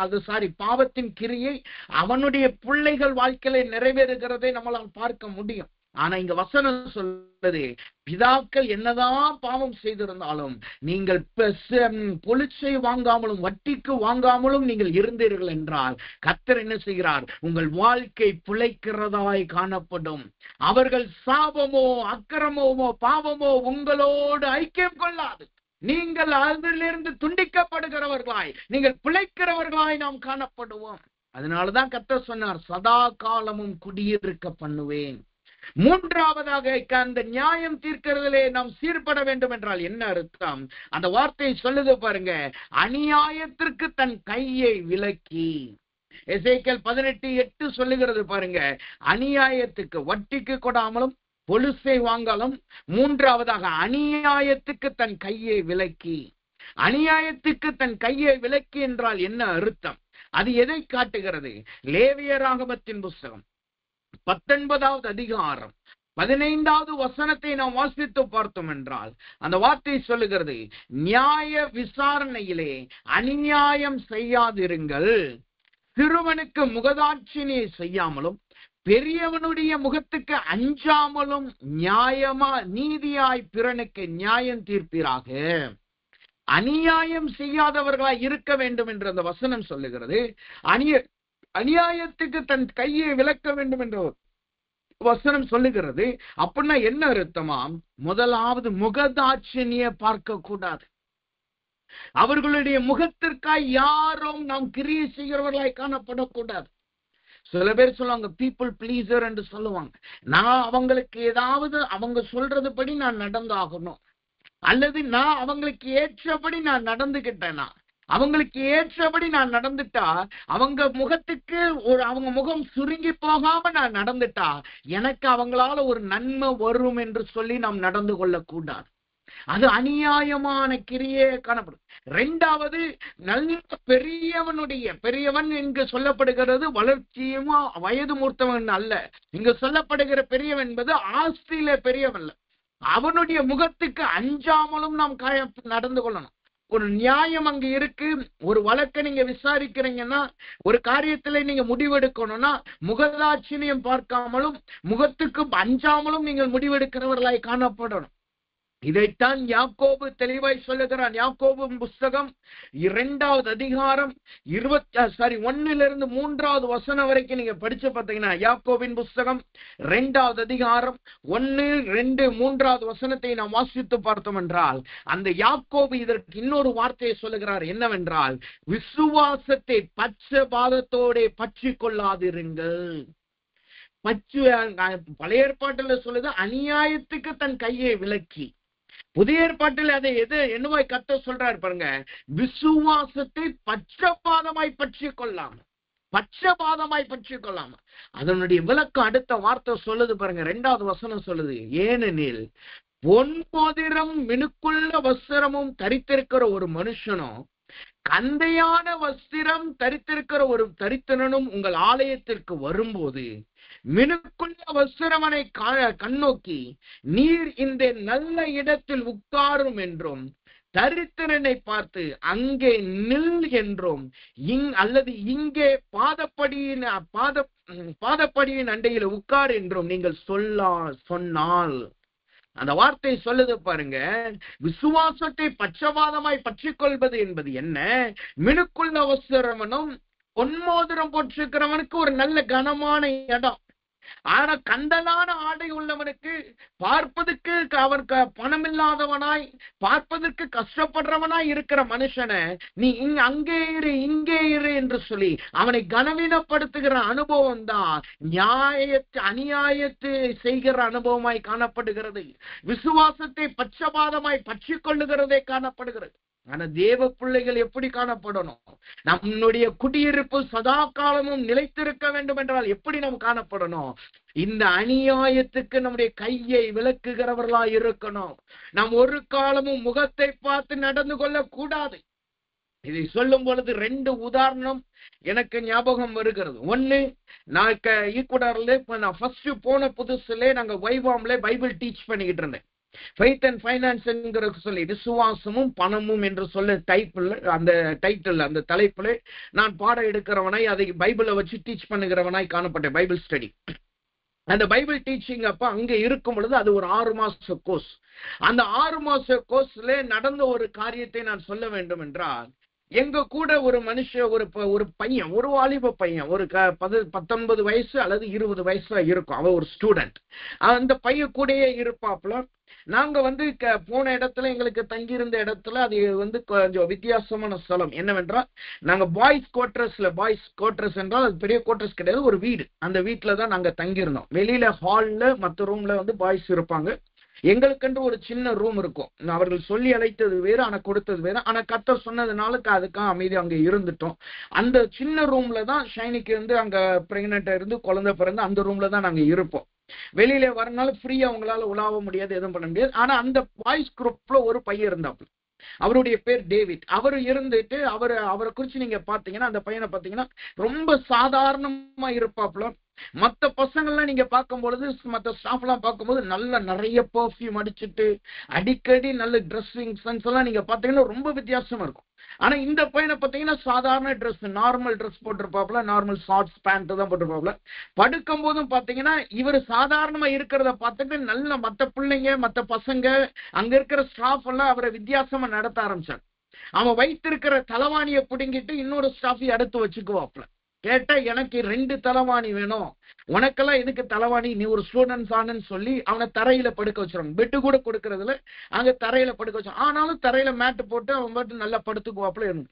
பாவத்தின் கிரியை அவனுடைய பிள்ளைகள் வாழ்க்கையில நிறைவேறுகிறதை நம்மளால் பார்க்க முடியும். ஆனா இங்க வசனம் சொல்றது, பிதாக்கள் என்னதான் பாவம் செய்திருந்தாலும் நீங்கள் பொலிச்சை வாங்காமலும் வட்டிக்கு வாங்காமலும் நீங்கள் இருந்தீர்கள் என்றால் கர்த்தர் என்ன செய்கிறார்? உங்கள் வாழ்க்கை பிழைக்கிறதாய் காணப்படும். அவர்கள் சாபமோ அக்கிரமமோ பாவமோ உங்களோடு ஐக்கியம் கொள்ளாது. நீங்கள் அதிலிருந்து துண்டிக்கப்படுகிறவர்களாய், நீங்கள் பிழைக்கிறவர்களாய் நாம் காணப்படுவோம். அதனாலதான் கர்த்தர் சொன்னார், சதா காலமும் குடியிருக்க பண்ணுவேன். மூன்றாவதாக, அந்த நியாயம் தீர்க்கிறதிலே நாம் சீர்பட வேண்டும் என்றால் என்ன அர்த்தம்? அந்த வார்த்தையை சொல்லுது பாருங்க, அநியாயத்திற்கு தன் கையை விலக்கி. எசேக்கியேல் 18:8 சொல்லுகிறது பாருங்க, அநியாயத்துக்கு, வட்டிக்கு கொடாமலும் பொலுசை வாங்காலும். மூன்றாவதாக, அநியாயத்துக்கு தன் கையை விலக்கி. அநியாயத்துக்கு தன் கையை விலக்கி என்றால் என்ன அர்த்தம்? அது எதை காட்டுகிறது? லேவியராகமத்தின் புஸ்தகம் 19வது அதிகாரம் 15வது வசனத்தை நாம் வாசித்து பார்த்தோம் என்றால் அந்த வார்த்தை சொல்லுகிறது, நியாய விசாரணையிலே அநியாயம் செய்யாதிருங்கள், சிறுவனுக்கு முகதாட்சிணை செய்யாமலும் பெரியவனுடைய முகத்துக்கு அஞ்சாமலும் நீதியாய் பிறனுக்கு நியாயம் தீர்ப்பீராக. அநியாயம் செய்யாதவர்களாய் இருக்க வேண்டும் என்று அந்த வசனம் சொல்லுகிறது. அநியாயத்துக்கு தன் கையை விலக்க வேண்டும் என்ற வசனம் சொல்லுகிறது. அப்படின்னா என்ன அர்த்தமாம்? முதலாவது, முகதாட்சிணிய பார்க்க கூடாது. அவர்களுடைய முகத்திற்காய் யாரும் நாம் கிரியை செய்கிறவர்களாய் காணப்படக்கூடாது. சில பேர் சொல்லுவாங்க பீப்புள் பிளீசர் என்று சொல்லுவாங்க. நான் அவங்களுக்கு ஏதாவது அவங்க சொல்றது படி நான் நடந்தாகணும், அல்லது நான் அவங்களுக்கு ஏற்றபடி நான் நடந்துகிட்டேனா, அவங்களுக்கு ஏற்றபடி நான் நடந்துட்டா, அவங்க முகத்துக்கு அவங்க முகம் சுருங்கி போகாம நான் நடந்துட்டா எனக்கு அவங்களால ஒரு நன்மை வரும் என்று சொல்லி நாம் நடந்து கொள்ளக்கூடாது. அது அநியாயமான கிரியே காணப்படும். இரண்டாவது, நல்ல பெரியவன் இங்கு சொல்லப்படுகிறது வளர்ச்சியும் வயது மூர்த்தவன் அல்ல. இங்கு சொல்லப்படுகிற பெரியவன் என்பது ஆஸ்தியில பெரியவன். அவனுடைய முகத்துக்கு அஞ்சாமலும் நாம் நடந்து கொள்ளணும். ஒரு நியாயம் அங்க இருக்கு. ஒரு வழக்கை நீங்க விசாரிக்கிறீங்கன்னா, ஒரு காரியத்துல நீங்க முடிவெடுக்கணும்னா முகதாட்சிணியம் பார்க்காமலும் முகத்துக்கு அஞ்சாமலும் நீங்கள் முடிவெடுக்கிறவர்களாய் காணப்படணும். இதைத்தான் யாக்கோபு தெளிவாய் சொல்லுகிறான். யாக்கோபு புஸ்தகம் 2வது அதிகாரம் 1 3வது வசனம் வரைக்கும் நீங்க படிச்சு பார்த்தீங்கன்னா, யாக்கோபின் புஸ்தகம் 2வது அதிகாரம் 1, 2, 3வது வசனத்தை நாம் வாசித்து பார்த்தோம் என்றால், அந்த யாக்கோபு இதற்கு இன்னொரு வார்த்தையை சொல்லுகிறார். என்னவென்றால், விசுவாசத்தை பட்சபாதத்தோட பற்றி கொள்ளாதிருங்கள். பழைய ஏற்பாட்டில் சொல்லுது அநியாயத்துக்கு தன் கையை விலக்கி. புதிய ஏற்பாட்டில் அதை என்னவாய் கர்த்தர் சொல்றாரு பாருங்க, விசுவாசத்தை பட்சபாதமாய் பற்றி கொள்ளாம. அதனுடைய விளக்கம் அடுத்த வார்த்தை சொல்லுது பாருங்க, 2வது வசனம் சொல்லுது, ஏனெனில் பொன் மோதிரம் மினுக்குள்ள வஸ்திரமும் தரித்திருக்கிற ஒரு மனுஷனும் கந்தையான வஸ்திரம் தரித்திருக்கிற ஒரு தரித்திரனும் உங்கள் ஆலயத்திற்கு வரும்போது மினுக்குள்ள வஸ்திரவனை கண்ணோக்கி நீர் இந்த நல்ல இடத்தில் உட்காரும் என்றும், தரித்திரனை பார்த்து அங்கே நில் என்றும், அல்லது இங்கே பாதப்படியின் அண்டையில் உட்கார் என்றும் நீங்கள் சொன்னால். அந்த வார்த்தை சொல்லுது பாருங்க, விசுவாசத்தை பட்சபாதமாய் பற்றிக் கொள்வது என்பது என்ன? மினுக்குள்ள வஸ்திரவனும் பொன்மோதிரம் போட்டிருக்கிறவனுக்கு ஒரு நல்ல கனமான இடம். ஆனா கந்தலான ஆடை உள்ளவனுக்கு, பார்ப்பதற்கு அவனுக்கு பணம் இல்லாதவனாய், பார்ப்பதற்கு கஷ்டப்படுறவனாய் இருக்கிற மனுஷனை நீ அங்கே இங்கே இரு என்று சொல்லி அவனை கனவீனப்படுத்துகிற அனுபவம் தான் அநியாயத்தை செய்கிற அனுபவமாய் காணப்படுகிறது. விசுவாசத்தை பட்சபாதமாய் பற்றி கொள்ளுகிறதே காணப்படுகிறது. ஆனா தேவ பிள்ளைகள் எப்படி காணப்படணும்? நம்முடைய குடியிருப்பு சதா காலமும் நிலைத்திருக்க வேண்டும் என்றால் எப்படி நாம் காணப்படணும்? இந்த அநியாயத்துக்கு நம்முடைய கையை விலக்குகிறவர்களா இருக்கணும். நாம் ஒரு காலமும் முகத்தை பார்த்து நடந்து கொள்ள கூடாது. இதை சொல்லும் பொழுது 2 உதாரணம் எனக்கு ஞாபகம் வருகிறது. ஒண்ணு, நான் ஈக்குவடார்ல இப்ப நான் ஃபர்ஸ்ட் போன புதுசுல நாங்க வைவாம்ல பைபிள் டீச் பண்ணிக்கிட்டு இருந்தேன். ஃபெய்த் அண்ட் ஃபைனான்ஸ் என்கிற சொல்லி விசுவாசமும் பணமும் என்று சொல்ல அந்த தலைப்புல நான் பாடம் எடுக்கிறவனாய் அதை பைபிளை வச்சு டீச் பண்ணுகிறவனாய் காணப்பட்டேன். பைபிள் ஸ்டடி, அந்த பைபிள் டீச்சிங் அப்ப அங்க இருக்கும் பொழுது அது ஒரு 6 மாச கோர்ஸ். அந்த 6 மாச கோர்ஸ்ல நடந்த ஒரு காரியத்தை நான் சொல்ல வேண்டும் என்றால், எங்க கூட ஒரு மனுஷன், ஒரு பையன், ஒரு வாலிப பையன், ஒரு 19 வயசு அல்லது 20 வயசா இருக்கும். அவன் ஒரு ஸ்டூடெண்ட். அந்த பையன் கூடயே இருப்பாப்புல. நாங்க போன இடத்துல, எங்களுக்கு தங்கியிருந்த இடத்துல அது கொஞ்சம் வித்தியாசமான ஸ்தலம். என்னவென்றால், நாங்க பாய்ஸ் குவார்டர்ஸ் என்றால் அது பெரிய குவார்டர்ஸ் கிடையாது, ஒரு வீடு. அந்த வீட்டுல தான் நாங்க தங்கியிருந்தோம். வெளியில ஹால்ல மற்ற ரூம்ல பாய்ஸ் இருப்பாங்க. எங்களுக்கென்று ஒரு சின்ன ரூம் இருக்கும். அவர்கள் சொல்லி அழைத்தது வேறு, ஆனா கொடுத்தது வேறு. ஆனா கர்த்தர் சொன்னதுனால அதுக்காக அமைதி அங்க இருந்துட்டோம். அந்த சின்ன ரூம்ல தான் ஷைனிக்கு அங்க பிரெக்னெண்டா இருந்து குழந்தை பிறந்து அந்த ரூம்ல தான் நாங்க இருப்போம். வெளியில வரனால ஃப்ரீயா அவங்களால உலாவ முடியாது, எதுவும் பண்ண முடியாது. ஆனா அந்த பாய்ஸ் குரூப்ல ஒரு பையன் இருந்தாப்புல. அவருடைய பேர் டேவிட். அவரு இருந்துட்டு அவரை குறிச்சு நீங்க பாத்தீங்கன்னா, அந்த பையனை பாத்தீங்கன்னா ரொம்ப சாதாரணமா இருப்பாப்புல. மற்ற பசங்கள்லாம் நீங்க பார்க்கும் பொழுது, மற்ற ஸ்டாஃப் எல்லாம் பார்க்கும்போது நிறைய பெர்ஃப்யூம் அடிச்சுட்டு அடிக்கடி நல்ல ட்ரெஸ்ஸிங் சென்ஸ் எல்லாம் நீங்க பாத்தீங்கன்னா ரொம்ப வித்தியாசமா இருக்கும். ஆனா இந்த பையனை பாத்தீங்கன்னா சாதாரண ட்ரெஸ், நார்மல் ட்ரெஸ் போட்டிருப்பாப்புல, நார்மல் ஷார்ட்ஸ் பேண்ட் தான் போட்டிருப்பாப்புல. படுக்கும் போதும் பாத்தீங்கன்னா இவர் சாதாரணமா இருக்கிறத பார்த்துட்டு நல்ல மற்ற பிள்ளைங்க, மற்ற பசங்க, அங்க இருக்கிற ஸ்டாஃப் எல்லாம் அவரை வித்தியாசமா நடத்த ஆரம்பிச்சாங்க. அவன் வைத்திருக்கிற தலைவாணியை பிடுங்கிட்டு இன்னொரு ஸ்டாஃபை அடுத்து வச்சுக்குவாப்புல. கேட்டா, எனக்கு 2 தலைவாணி வேணும், உனக்கெல்லாம் எதுக்கு தலைவாணி, நீ ஒரு ஸ்டூடெண்ட்ஸ் ஆனன்னு சொல்லி அவனை தரையில படுக்க வச்சிருவாங்க. பெட்டு கூட கொடுக்கறதுல அங்க தரையில படுக்க வச்சான். ஆனாலும் தரையில மேட்டு போட்டு அவன் பாட்டு நல்லா படுத்துக்குவாப்புல இருந்து.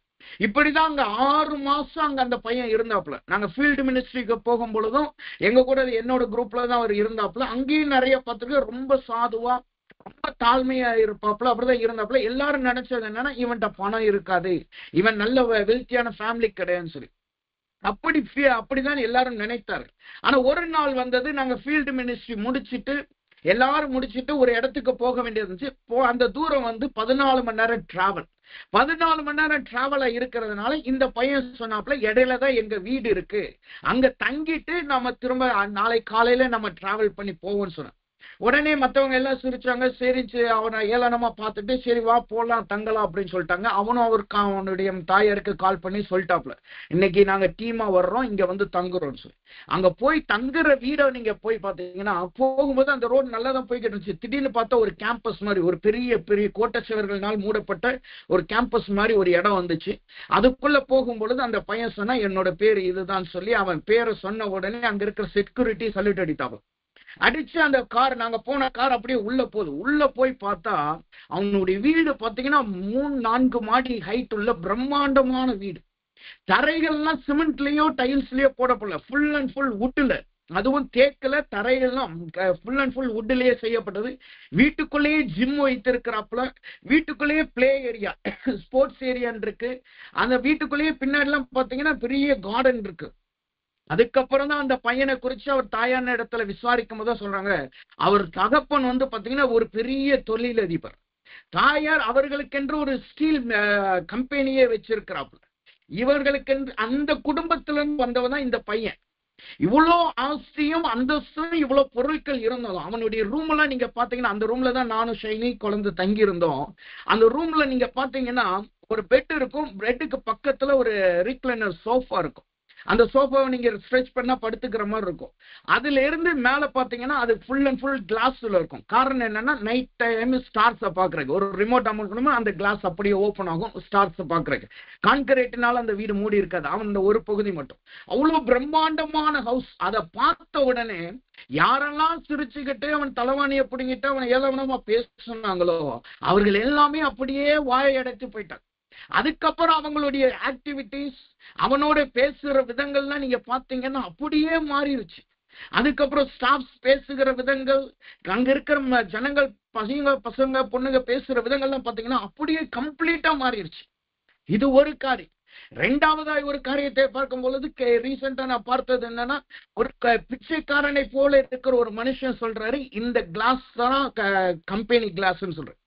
இப்படிதான் அங்க 6 மாசம் அங்க அந்த பையன் இருந்தாப்புல. நாங்க ஃபீல்டு மினிஸ்ட்ரிக்கு போகும் பொழுதும் எங்க கூட என்னோட குரூப்ல தான் அவர் இருந்தாப்புல. அங்கேயும் நிறைய பார்த்துட்டு ரொம்ப சாதுவா, ரொம்ப தாழ்மையா இருப்பாப்புல. அப்படிதான் இருந்தாப்புல. எல்லாரும் நினைச்சது என்னன்னா, இவன்கிட்ட பணம் இருக்காது, இவன் நல்ல வெல்த்தியான ஃபேமிலி கிடையாதுன்னு சொல்லி அப்படிதான் எல்லாரும் நினைத்தாரு. ஆனா ஒரு நாள் வந்தது, நாங்க ஃபீல்டு மினிஸ்ட்ரி எல்லாரும் முடிச்சிட்டு ஒரு இடத்துக்கு போக வேண்டியது இருந்துச்சு. அந்த தூரம் 14 மணி நேரம் டிராவல். 14 மணி நேரம் டிராவலா இருக்கிறதுனால இந்த பையன் சொன்னாப்புல, இடையிலதான் எங்க வீடு இருக்கு, அங்க தங்கிட்டு நம்ம திரும்ப நாளை காலையில நம்ம டிராவல் பண்ணி போவோம்னு சொன்ன உடனே மற்றவங்க எல்லாம் சிரிச்சாங்க. சரி, அவனை ஏளனமா பார்த்துட்டு சரி வா போலாம் தங்கலாம் அப்படின்னு சொல்லிட்டாங்க. அவனும் அவனுடைய தாயாருக்கு கால் பண்ணி சொல்லிட்டாப்ல, இன்னைக்கு நாங்க டீமா வர்றோம், இங்க தங்குறோம்னு சொல்லி. அங்க போய் தங்குற வீட நீங்க போய் பாத்தீங்கன்னா, போகும்போது அந்த ரோடு நல்லா தான் போய்கிட்டு இருந்துச்சு. திடீர்னு பார்த்தா ஒரு கேம்பஸ் மாதிரி, ஒரு பெரிய பெரிய கோட்டச்சுவர்களால் மூடப்பட்ட ஒரு கேம்பஸ் மாதிரி ஒரு இடம் வந்துச்சு. அதுக்குள்ள போகும்பொழுது அந்த பையன் சொன்னா, என்னோட பேர் இதுதான் சொல்லி அவன் பேரை சொன்ன உடனே அங்க இருக்கிற செக்யூரிட்டி சல்யூட் அடித்தாங்க. அடிச்சு அந்த கார், நாங்க போன கார் அப்படியே உள்ள போய் பார்த்தா அவனுடைய வீடு பாத்தீங்கன்னா 3-4 மாடி ஹைட் உள்ள பிரம்மாண்டமான வீடு. தரைகள்லாம் சிமெண்ட்லயோ டைல்ஸ்லயோ போடப்படல, ஃபுல் அண்ட் ஃபுல் வுட்ல, அதுவும் தேக்கல. தரைகள்லாம் ஃபுல் அண்ட் ஃபுல் வுட்லயே செய்யப்பட்டது. வீட்டுக்குள்ளேயே ஜிம் வைத்திருக்கிறாப்புல, வீட்டுக்குள்ளேயே பிளே ஏரியா, ஸ்போர்ட்ஸ் ஏரியா இருக்கு. அந்த வீட்டுக்குள்ளேயே பின்னாடி எல்லாம் பாத்தீங்கன்னா பெரிய கார்டன் இருக்கு. அதுக்கப்புறம் தான் அந்த பையனை குறிச்சு அவர் தாயான இடத்துல விசாரிக்கும் போது சொல்றாங்க, அவர் தகப்பன் பாத்தீங்கன்னா ஒரு பெரிய தொழிலதிபர். தாயார் அவர்களுக்கென்று ஒரு ஸ்டீல் கம்பெனியே வச்சிருக்கிறாப்புல. இவர்களுக்கென்று அந்த குடும்பத்திலிருந்து வந்தவன் தான் இந்த பையன். இவ்வளோ ஆஸ்தியும் அந்தஸ்தும் இவ்வளவு பொருட்கள் இருந்தாலும் அவனுடைய ரூம் எல்லாம் நீங்க பாத்தீங்கன்னா, அந்த ரூம்ல தான் நானும் ஷைனி குழந்தை தங்கி இருந்தோம். அந்த ரூம்ல நீங்க பாத்தீங்கன்னா ஒரு பெட் இருக்கும், பெட்டுக்கு பக்கத்துல ஒரு ரீக்ளைனர் சோஃபா இருக்கும். அந்த சோஃபாவை நீங்க ஸ்ட்ரெச் பண்ணா படுத்துக்கிற மாதிரி இருக்கும். அதுல இருந்து மேல பாத்தீங்கன்னா அது ஃபுல் அண்ட் ஃபுல் கிளாஸ்ல இருக்கும். காரணம் என்னன்னா, நைட் டைம் ஸ்டார்ஸை பாக்குறதுக்கு ஒரு ரிமோட் அமௌண்ட் அந்த கிளாஸ் அப்படியே ஓப்பன் ஆகும், ஸ்டார்ஸை பாக்குறதுக்கு. கான்கிரீட்னால அந்த வீடு மூடி இருக்காது, அவன் இந்த ஒரு பகுதி மட்டும். அவ்வளவு பிரம்மாண்டமான ஹவுஸ். அதை பார்த்த உடனே யாரெல்லாம் சிரிச்சுக்கிட்டு அவன் தலைவாணியை பிடிங்கிட்டு அவன் ஏளனமா பேசுனாங்களோ அவர்கள் எல்லாமே அப்படியே வாயை அடைத்து போயிட்டாங்க. அதுக்கப்புறம் அவங்களுடைய ஆக்டிவிட்டிஸ், அவனோட பேசுற விதங்கள்லாம் நீங்க பாத்தீங்கன்னா அப்படியே மாறிடுச்சு. அதுக்கப்புறம் ஸ்டாஃப்ஸ் பேசுகிற விதங்கள், அங்க இருக்கிற ஜனங்கள், பசங்க பொண்ணுங்க பேசுற விதங்கள்லாம் பாத்தீங்கன்னா அப்படியே கம்ப்ளீட்டா மாறிடுச்சு. இது ஒரு காரியம். இரண்டாவதாய் ஒரு காரியத்தை பார்க்கும் பொழுது ரீசெண்டா நான் பார்த்தது என்னன்னா, ஒரு பிச்சைக்காரனை போல இருக்கிற ஒரு மனுஷன் சொல்றாரு, இந்த கிளாஸ் தான் கம்பெனி கிளாஸ்ன்னு சொல்றாரு.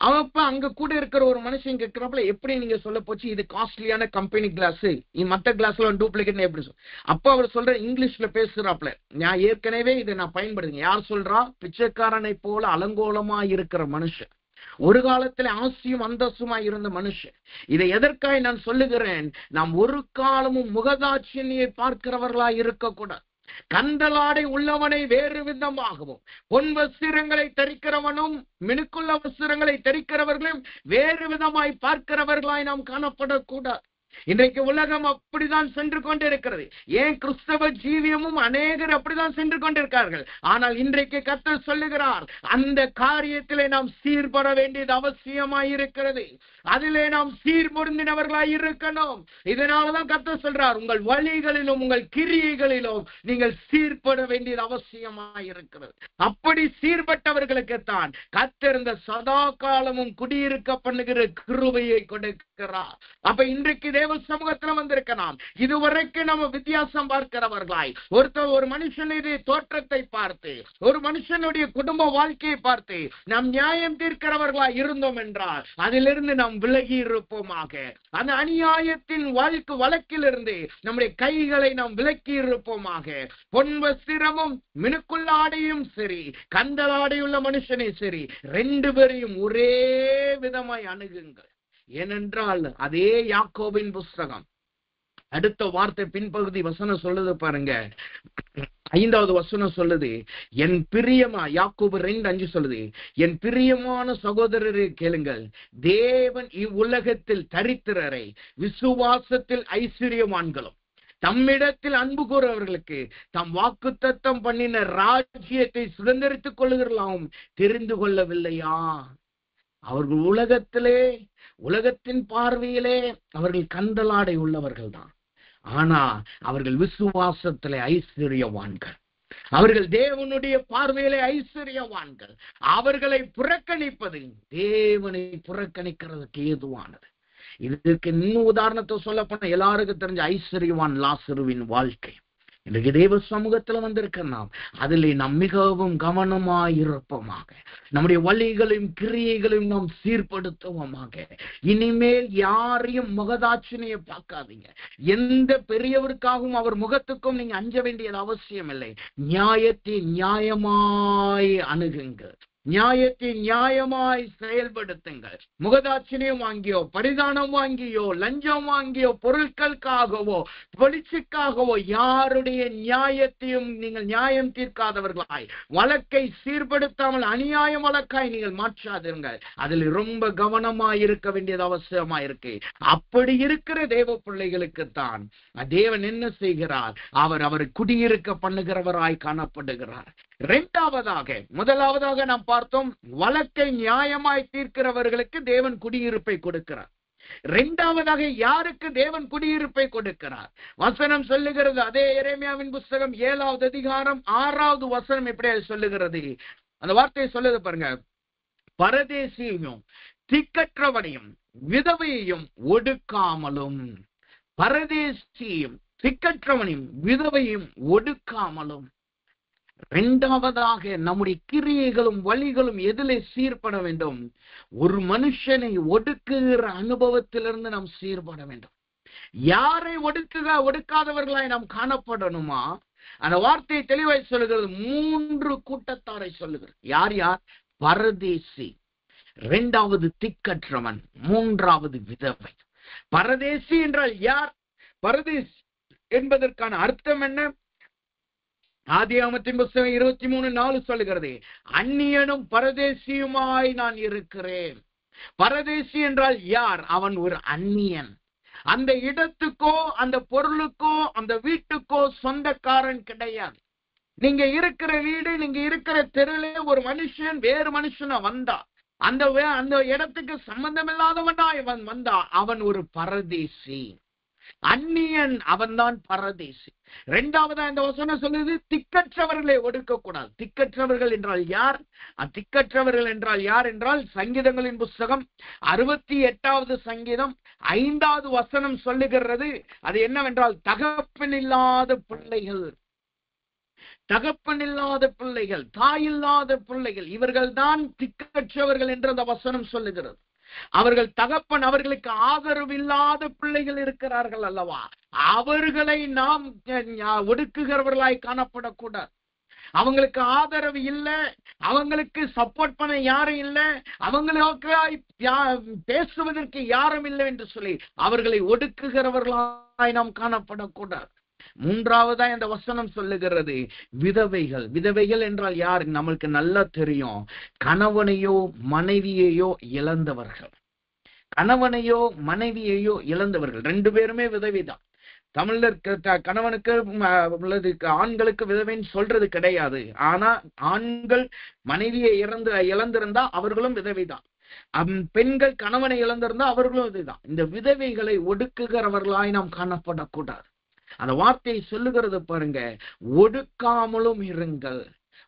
அவப்ப அங்க கூட இருக்கிற ஒரு மனுஷன் கேட்கிறப்பல, எப்படி நீங்க சொல்ல போச்சு இது காஸ்ட்லியான கம்பெனி கிளாஸ், மத்த கிளாஸ்ல டூப்ளிகேட் எப்படி சொல்ல? அப்ப அவர் சொல்ற இங்கிலீஷ்ல பேசுறாப்ல, நான் ஏற்கனவே இதை நான் பயன்படுத்துங்க. யார் சொல்றா? பிச்சைக்காரனை போல அலங்கோலமா இருக்கிற மனுஷன், ஒரு காலத்துல ஆசியும் அந்தஸ்துமா இருந்த மனுஷன். இதை எதற்காக நான் சொல்லுகிறேன்? நாம் ஒரு காலமும் முகதாட்சியை பார்க்கிறவர்களாய் இருக்கக்கூடாது. கந்தலாடை உள்ளவனை வேறு விதமாகவும், பொன் வஸ்திரங்களை தரிக்கிறவனும் மினுக்குள்ள வஸ்திரங்களை தரிக்கிறவர்களும் வேறு விதமாய் பார்க்கிறவர்களாய் நாம் காணப்படக்கூடாது. இன்றைக்கு உலகம் அப்படிதான் சென்று கொண்டிருக்கிறது. ஏன் கிறிஸ்தவ ஜீவியமும் அநேகர் அப்படிதான் சென்று கொண்டிருக்கார்கள். ஆனால் இன்றைக்கு கர்த்தர் சொல்லுகிறார், அந்த காரியத்திலே நாம் சீர்பட வேண்டியது அவசியமாய் இருக்கிறது. அதிலே நாம் சீர்பொருந்தினவர்களாய் இருக்கணும். இதனாலதான் கர்த்தர் சொல்றார், உங்கள் வழிகளிலும் உங்கள் கிரியைகளிலும் நீங்கள் சீர்பட வேண்டியது அவசியமாய் இருக்கிறது. அப்படி சீர்பட்டவர்களுக்குத்தான் கர்த்தர் இந்த சதா காலமும் குடியிருக்க பண்ணுகிற கிருபையை கொடுக்கிறார். அப்ப இன்றைக்கு தேவ சமூகத்துல வந்திருக்கலாம். இதுவரைக்கும் நம்ம வித்தியாசம் பார்க்கிறவர்களாய், ஒரு மனுஷனுடைய தோற்றத்தை பார்த்து, ஒரு மனுஷனுடைய குடும்ப வாழ்க்கையை பார்த்து நாம் நியாயம் தீர்க்கிறவர்களாய் இருந்தோம் என்றால் அதிலிருந்து நாம் விலகி இருப்போமாக. அந்த அநியாயத்தின் வழக்கிலிருந்து நம்முடைய கைகளை நாம் விலக்கி இருப்போமாக. பொன் வஸ்திரமும் மினுக்குள்ள ஆடையும் சரி, கந்தல் ஆடையுள்ள மனுஷனே சரி, ரெண்டு பேரையும் ஒரே விதமாய் அணுகுங்கள். ஏனென்றால் அதே யாக்கோபின் புஸ்தகம் அடுத்த வார்த்தை பின்பகுதி வசனம் சொல்லுது பாருங்க. 5வது வசனம் சொல்லுது, என் பிரியமா, யாக்கோபு 2:5 சொல்லுது, என் பிரியமான சகோதரரை கேளுங்கள், தேவன் இவ்வுலகத்தில் தரித்திரரை விசுவாசத்தில் ஐஸ்வர்யவான்களும் தம்மிடத்தில் அன்பு கூறுவர்களுக்கு தம் வாக்குத்தத்தம் பண்ணின ராஜ்யத்தை சுதந்திரித்துக் கொள்ளுகிறாவும் தெரிந்து கொள்ளவில்லையா? அவர்கள் உலகத்தின் பார்வையிலே அவர்கள் கந்தலாடை உள்ளவர்கள் தான். ஆனா அவர்கள் விசுவாசத்திலே ஐஸ்வர்யவான்கள். அவர்கள் தேவனுடைய பார்வையிலே ஐஸ்வர்யவான்கள். அவர்களை புறக்கணிப்பது தேவனை புறக்கணிக்கிறதுக்கு ஏதுவானது. இதுக்கு இன்னும் உதாரணத்தை சொல்ல போனா எல்லாருக்கும் தெரிஞ்ச ஐஸ்வர்யவான் லாசருவின் வாழ்க்கை. இன்றைக்கு தேவ சமூகத்துல வந்திருக்க நாம் அதிலே நாம் மிகவும் கவனமாயிருப்போமாக. நம்முடைய வழிகளையும் கிரியைகளையும் நாம் சீர்படுத்துவோமாக. இனிமேல் யாரையும் முகதாட்சணையை பார்க்காதீங்க. எந்த பெரியவருக்காகவும் அவர் முகத்துக்கும் நீங்க அஞ்ச வேண்டியது அவசியம் இல்லை. நியாயத்தை நியாயமாய் அணுகுங்கள். நியாயத்தை நியாயமாய் செயல்படுத்துங்கள். முகதாட்சிணியம் வாங்கியோ, பரிதானம் வாங்கியோ, லஞ்சம் வாங்கியோ, பொருட்களுக்காகவோ பொலிச்சுக்காகவோ யாருடைய நியாயத்தையும் நீங்கள் நியாயம் தீர்க்காதவர்களாய், வழக்கை சீர்படுத்தாமல் அநியாய வழக்காய் நீங்கள் மாற்றாதீர்கள். அதில் ரொம்ப கவனமாய் இருக்க வேண்டியது அவசியமா இருக்கு. அப்படி இருக்கிற தேவ பிள்ளைகளுக்குத்தான் தேவன் என்ன செய்கிறார்? அவர் குடியிருக்க பண்ணுகிறவராய் காணப்படுகிறார். முதலாவதாக நாம் பார்த்தோம், வழக்கை நியாயமாய் தீர்க்கிறவர்களுக்கு தேவன் குடியிருப்பை கொடுக்கிறார். இரண்டாவதாக யாருக்கு தேவன் குடியிருப்பை கொடுக்கிறார்? வசனம் சொல்லுகிறது, அதே எரேமியாவின் புஸ்தகம் 7வது அதிகாரம் 6வது வசனம் இப்படி சொல்லுகிறது. அந்த வார்த்தையை சொல்லுது பாருங்க, பரதேசியையும் திக்கற்றவனையும் விதவையையும் ஒடுக்காமலும். பரதேசியையும் திக்கற்றவனையும் விதவையும் ஒடுக்காமலும். இரண்டாவதாக நம்முடைய கிரியைகளும் வழிகளும் எதிலே சீர்பட வேண்டும்? ஒரு மனுஷனை ஒடுக்குகிற அனுபவத்திலிருந்து நாம் சீர்பட வேண்டும். யாரை ஒடுக்காதவர்களாய் நாம் காணப்படணுமா? அந்த வார்த்தையை தெளிவாய் சொல்லுகிறது. 3 கூட்டத்தாரை சொல்லுகிறது. யார் யார்? பரதேசி, 2வது திக்கற்றவன், 3வது விதவை. பரதேசி என்றால் யார்? பரதேசி என்பதற்கான அர்த்தம் என்ன? ஆதியாகமத்தின் புஸ்தகம் 23:4 சொல்லுகிறது, அந்நியனும் பரதேசியுமாய் நான் இருக்கிறேன். பரதேசி என்றால் யார்? அவன் ஒரு அந்நியன். அந்த இடத்துக்கோ அந்த பொருளுக்கோ அந்த வீட்டுக்கோ சொந்தக்காரன் கிடையாது. நீங்க இருக்கிற வீடு, நீங்க இருக்கிற தெருவிலே ஒரு மனுஷன் வேறு மனுஷனா வந்தா, அந்த இடத்துக்கு சம்பந்தமில்லாதவனா வந்தா அவன் ஒரு பரதேசி. அந்நியன் அவன்தான் பரதேசி. இரண்டாவதா இந்த வசனம் சொல்லுது, திக்கற்றவர்களை ஒடுக்க கூடாது. திக்கற்றவர்கள் என்றால் யார்? திக்கற்றவர்கள் என்றால் யார் என்றால், சங்கீதங்களின் புஸ்தகம் 68வது சங்கீதம் 5வது வசனம் சொல்லுகிறது. அது என்னவென்றால், தகப்பனில்லாத பிள்ளைகள், தகப்பனில்லாத பிள்ளைகள், தாயில்லாத பிள்ளைகள், இவர்கள் தான் திக்கற்றவர்கள் என்று அந்த வசனம் சொல்லுகிறது. அவர்கள் தகப்பன் அவர்களுக்கு ஆதரவு இல்லாத பிள்ளைகள் இருக்கிறார்கள் அல்லவா, அவர்களை நாம் ஒடுக்குகிறவர்களாய் காணப்படக்கூடாது. அவங்களுக்கு ஆதரவு இல்லை, அவங்களுக்கு சப்போர்ட் பண்ண யாரும் இல்லை, அவங்களுக்கு பேசுவதற்கு யாரும் இல்லை என்று சொல்லி அவர்களை ஒடுக்குகிறவர்களாய் நாம் காணப்படக்கூடாது. மூன்றாவதா இந்த வசனம் சொல்லுகிறது, விதவைகள். விதவைகள் என்றால் யார்? நம்மளுக்கு நல்லா தெரியும், கணவனையோ மனைவியையோ இழந்தவர்கள். கணவனையோ மனைவியையோ இழந்தவர்கள், ரெண்டு பேருமே விதவைதான். தமிழர் கணவனுக்கு ஆண்களுக்கு விதவைன்னு சொல்றது கிடையாது. ஆனா ஆண்கள் மனைவியை இழந்திருந்தா அவர்களும் விதவைதான். பெண்கள் கணவனை இழந்திருந்தா அவர்களும் விதவைதான். இந்த விதவைகளை ஒடுக்குகிறவர்களாய் நாம் காணப்படக்கூடாது. அந்த வார்த்தையை சொல்லுகிறது பாருங்க, ஒடுக்காமலும் இருங்கள்.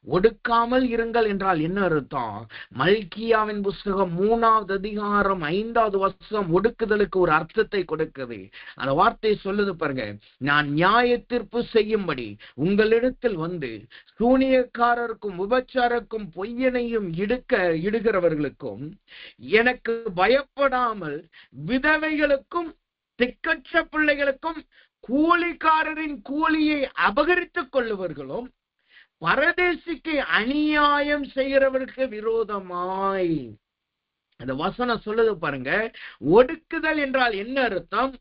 ஒடுக்காமல் இருங்கள் என்றால் என்ன அர்த்தம்? மல்கியாவின் புஸ்தகம் 3வது அதிகாரம் 5வது வசனம் ஒடுக்குதலுக்கு ஒரு அர்த்தத்தை கொடுக்குது. அந்த வார்த்தையை சொல்லுது பாருங்க, நான் நியாய தீர்ப்பு செய்யும்படி உங்களிடத்தில் வந்து சூனியக்காரருக்கும் விபச்சாரருக்கும் பொய்யனையும் இடுகிறவர்களுக்கும் எனக்கு பயப்படாமல் விதவைகளுக்கும் திக்கற்ற பிள்ளைகளுக்கும் கூலிக்காரரின் கூலியை அபகரித்துக் கொள்ளுவர்களும் பரதேசிக்கு அநியாயம் செய்கிறவருக்கு விரோதமாய். அந்த வசனம் சொல்லுது பாருங்க, ஒடுக்குதல் என்றால் என்ன அர்த்தம்?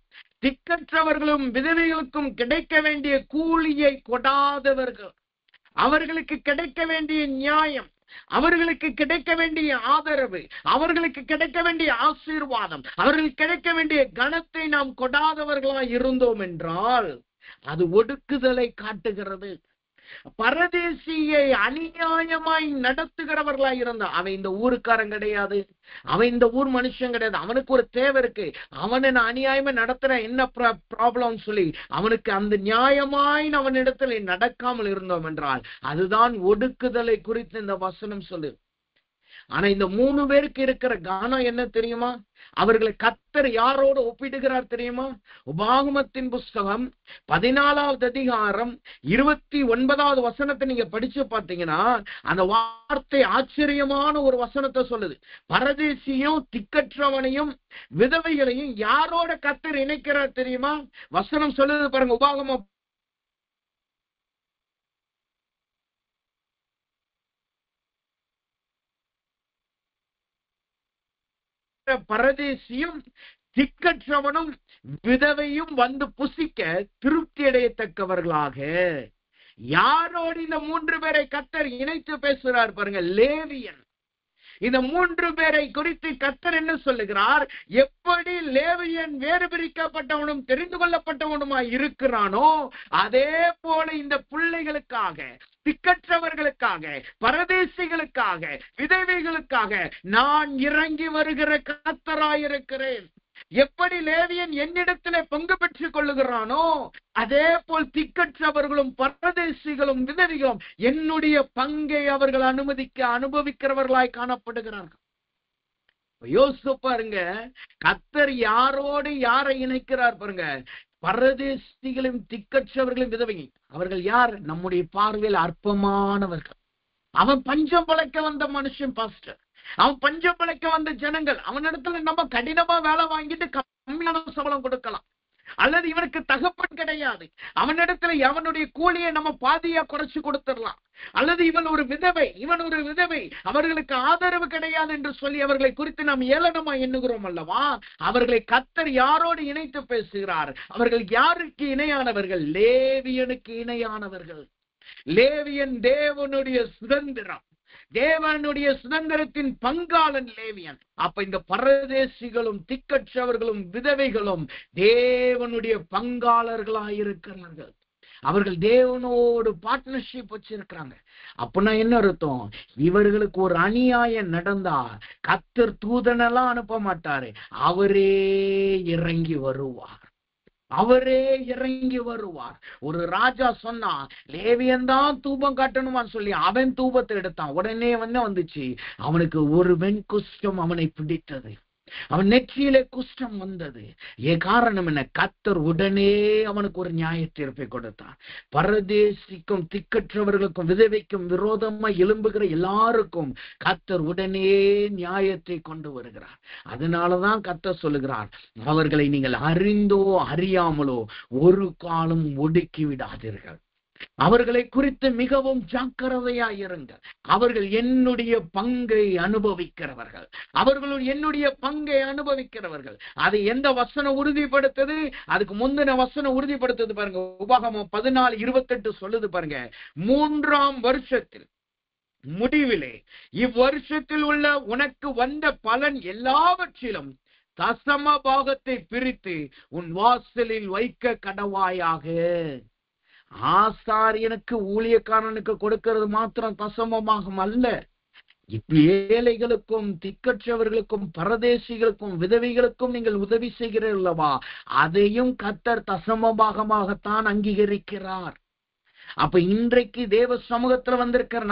திக்கற்றவர்களும் விதவைகளுக்கும் கிடைக்க வேண்டிய கூலியை கொடாதவர்கள், அவர்களுக்கு கிடைக்க வேண்டிய நியாயம், அவர்களுக்கு கிடைக்க வேண்டிய ஆதரவு, அவர்களுக்கு கிடைக்க வேண்டிய ஆசீர்வாதம், அவர்களுக்கு கிடைக்க வேண்டிய கனத்தை நாம் கொடாதவர்களாய் இருந்தோம் என்றால் அது ஒடுக்குதலை காட்டுகிறது. பரதேசியை அநியாயமாய் நடத்துகிறவர்களாய் இருந்தா, அவன் இந்த ஊருக்காரன் கிடையாது, அவன் இந்த ஊர் மனுஷன் கிடையாது, அவனுக்கு ஒரு தேவை இருக்கு, அவனை அநியாயமா நடத்துற என்ன ப்ராப்ளம் சொல்லி அவனுக்கு அந்த நியாயமாய் அவனிடத்தில் நடக்காமல் இருந்தோம் என்றால் அதுதான் ஒடுக்குதலை குறித்து இந்த வசனம் சொல்லு. ஆனா இந்த 3 பேருக்கு இருக்கிற கானம் என்ன தெரியுமா? அவர்களை கர்த்தர் யாரோடு ஒப்பிடுகிறார் தெரியுமா? உபாகமத்தின் புஸ்தகம் 14வது அதிகாரம் 29வது வசனத்தை நீங்க படிச்சு பார்த்தீங்கன்னா அந்த வார்த்தை ஆச்சரியமான ஒரு வசனத்தை சொல்லுது. பரதேசியும் திக்கற்றவனையும் விதவைகளையும் யாரோட கர்த்தர் இணைக்கிறார் தெரியுமா? வசனம் சொல்லுது பாருங்க, உபாகமம் பரதேசியும் திக்கற்றவனும் விதவையும் வந்து புசிக்க திருப்தி அடையத்தக்கவர்களாக. யாரோடு இந்த 3 பேரை கர்த்தர் இணைத்து பேசுகிறார் பாருங்க, லேவியன். இந்த 3 பேரை குறித்து கர்த்தர் என்ன சொல்லுகிறார்? எப்படி லேவியன் வேறு பிரிக்கப்பட்டவனும் தெரிந்து கொள்ளப்பட்டவனுமாய் இருக்கிறானோ அதே போல இந்த பிள்ளைகளுக்காக, திக்கற்றவர்களுக்காக, பரதேசிகளுக்காக, விதவைகளுக்காக நான் இறங்கி வருகிற கர்த்தராயிருக்கிறேன். எப்படி லேவியன் என்னிடத்திலே பங்கு பெற்றுக் கொள்ளுகிறானோ அதே போல் திக்கற்றவர்களும் பரதேசிகளும் விதவைகளும் என்னுடைய பங்கை அவர்கள் அனுபவிக்கிறவர்களாய் காணப்படுகிறார்கள். யோசிச்சு பாருங்க, கர்த்தர் யாரோடு யாரை இணைக்கிறார் பாருங்க. பரதேசிகளும் திக்கற்றவர்களும் விதவைகள், அவர்கள் யார்? நம்முடைய பார்வையில் அற்பமானவர்கள். அவன் பஞ்சம் பழைக்க வந்த மனுஷன் பாஸ்டர், அவன் பஞ்சம் பழைக்க வந்த ஜனங்கள். அவனிடத்துல நம்ம கடினமா வேலை வாங்கிட்டு கம்மியான சம்பளம் கொடுக்கலாம், அல்லது இவனுக்கு தகப்பன் கிடையாது, அவனிடத்துல அவனுடைய கூலியை நம்ம பாதியா குறைச்சு கொடுத்துடலாம், அல்லது இவன் ஒரு விதவை, அவர்களுக்கு ஆதரவு கிடையாது என்று சொல்லி அவர்களை குறித்து நாம் ஏளனமா எண்ணுகிறோம் அல்லவா? அவர்களை கர்த்தர் யாரோடு இணைத்து பேசுகிறார்? அவர்கள் யாருக்கு இணையானவர்கள்? லேவியனுக்கு இணையானவர்கள். லேவியன் தேவனுடைய சுதந்திரம், தேவனுடைய சுதந்திரத்தின் பங்காளன் லேவியன். அப்ப இந்த பரதேசிகளும் திக்கற்றவர்களும் விதவைகளும் தேவனுடைய பங்காளர்களாயிருக்கிறார்கள். அவர்கள் தேவனோடு பார்ட்னர்ஷிப் வச்சிருக்கிறாங்க. அப்படின்னா என்ன அர்த்தம்? இவர்களுக்கு ஒரு அநியாயம் நடந்தா கர்த்தர் தூதனெல்லாம் அனுப்ப மாட்டாரு, அவரே இறங்கி வருவார். அவரே இறங்கி வருவார். ஒரு ராஜா சொன்னா லேவியன் தான் தூபம் காட்டணுமான்னு சொல்லி அவன் தூபத்தை எடுத்தான். உடனே வந்துச்சு, அவனுக்கு ஒரு வெண் குஷ்டம் அவனை பிடித்தது. அவன் நெற்றியிலே குஷ்டம் வந்தது. காரணம் என்ன? கர்த்தர் உடனே அவனுக்கு ஒரு நியாய தீர்ப்பை கொடுத்தார். பரதேசிக்கும் திக்கற்றவர்களுக்கும் விதவைக்கும் விரோதமா எழும்புகிற எல்லாருக்கும் கர்த்தர் உடனே நியாயத்தை கொண்டு வருகிறார். அதனாலதான் கர்த்தர் சொல்லுகிறார், அவர்களை நீங்கள் அறிந்தோ அறியாமலோ ஒரு காலம் ஒடுக்கி விடாதீர்கள். அவர்களை குறித்து மிகவும் ஜாக்கிரதையாயிருங்கள். அவர்கள் என்னுடைய பங்கை அனுபவிக்கிறவர்கள். அவர்களும் என்னுடைய பங்கை அனுபவிக்கிறவர்கள். அதை எந்த வசனம் உறுதிப்படுத்துது? அதுக்கு முந்தின வசனம் உறுதிப்படுத்துது பாருங்க. உபாகமம் 14:28 சொல்லுது பாருங்க. 3ஆம் வருஷத்தில் முடிவிலே இவ்வருஷத்தில் உள்ள உனக்கு வந்த பலன் எல்லாவற்றிலும் தசம பாகத்தை பிரித்து உன் வாசலில் வைக்க கடவாயாக. ஆசாரியனுக்கு ஊழியக்காரனுக்கு கொடுக்கிறது மாத்திரம் தசமமாகும் அல்ல, ஏழைகளுக்கும் திக்கற்றவர்களுக்கும் பரதேசிகளுக்கும் விதவைகளுக்கும் நீங்கள் உதவி செய்கிறீர்களவா, அதையும் கர்த்தர் தசமபாகமாகத்தான் அங்கீகரிக்கிறார். அப்ப இன்றைக்கு தேவ சமூகத்துல வந்திருக்கிற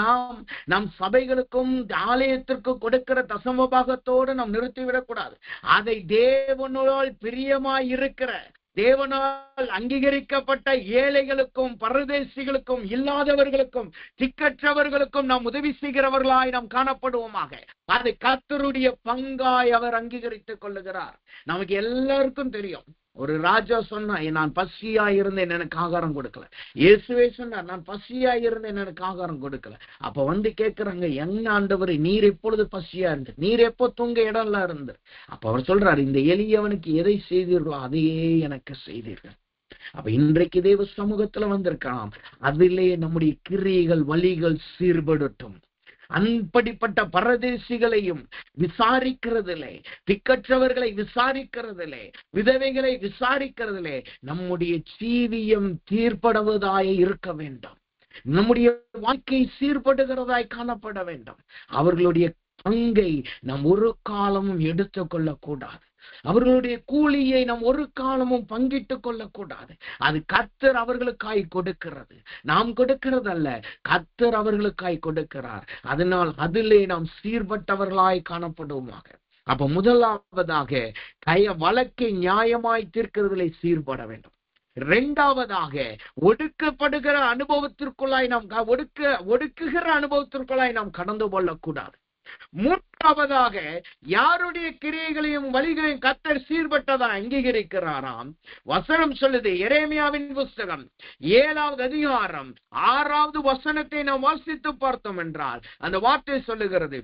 நம் சபைகளுக்கும் ஆலயத்திற்கு கொடுக்கிற தசமபாகத்தோடு நாம் நிறுத்திவிடக்கூடாது. அதை தேவனால் பிரியமாய் இருக்கிற, தேவனால் அங்கீகரிக்கப்பட்ட ஏழைகளுக்கும் பரதேசிகளுக்கும் இல்லாதவர்களுக்கும் திக்கற்றவர்களுக்கும் நாம் உதவி செய்கிறவர்களாய் நாம் காணப்படுவோமாக. அதை கர்த்தருடைய பங்காய் அவர் அங்கீகரித்துக் கொள்ளுகிறார். நமக்கு எல்லாருக்கும் தெரியும், ஒரு ராஜா சொன்னா, நான் பசியா இருந்தேன் எனக்கு ஆகாரம் கொடுக்கல. இயேசுவே சொன்னார், நான் பசியா இருந்தேன் எனக்கு ஆகாரம் கொடுக்கல. அப்ப கேட்கிறாங்க, எங்க ஆண்டவரே, நீர் எப்பொழுது பசியா இருந்து, நீர் எப்போ தூங்க இடம்லாம் இருந்து? அப்ப அவர் சொல்றாரு, இந்த எளியவனுக்கு எதை செய்தீர்களோ அதையே எனக்கு செய்தீர்கள். அப்ப இன்றைக்கு தேவ சமூகத்துல வந்திருக்கலாம், அதிலே நம்முடைய கிரியைகள் வழிகள் சீர்படட்டும். அப்படிப்பட்ட பரதேசிகளையும் விசாரிக்கிறதிலே, திக்கற்றவர்களை விசாரிக்கிறதிலே, விதவைகளை விசாரிக்கிறதிலே நம்முடைய ஜீவியம் தீர்ப்படுவதாய் இருக்க வேண்டும். நம்முடைய வாழ்க்கை சீர்படுகிறதாய் காணப்பட வேண்டும். அவர்களுடைய பங்கை நாம் ஒரு காலமும் எடுத்துக் கொள்ளக்கூடாது. அவர்களுடைய கூலியை நாம் ஒரு காலமும் பங்கிட்டுக் கொள்ளக்கூடாது. அது கர்த்தர் அவர்களுக்காய் கொடுக்கிறது, நாம் கொடுக்கிறது அல்ல, கர்த்தர் அவர்களுக்காய் கொடுக்கிறார். அதனால் அதிலே நாம் சீர்பட்டவர்களாய் காணப்படுவோமாக. அப்ப முதலாவதாக வழக்கை நியாயமாய் தீர்க்கிறதிலே சீர்பட வேண்டும். இரண்டாவதாக ஒடுக்கப்படுகிற அனுபவத்திற்குள்ளாய் நாம் ஒடுக்குகிற அனுபவத்திற்குள்ளாய் நாம் கடந்து கொள்ளக்கூடாது. மூன்றாவதாக யாருடைய கிரியைகளையும் வழிகளையும் கர்த்தர் சீர்பட்டதா அங்கீகரிக்கிறாராம். வசனம் சொல்லுது, எரேமியாவின் புஸ்தகம் 7வது அதிகாரம் 6வது வசனத்தை நாம் வாசித்து பார்த்தோம் என்றால் அந்த வார்த்தை சொல்லுகிறது,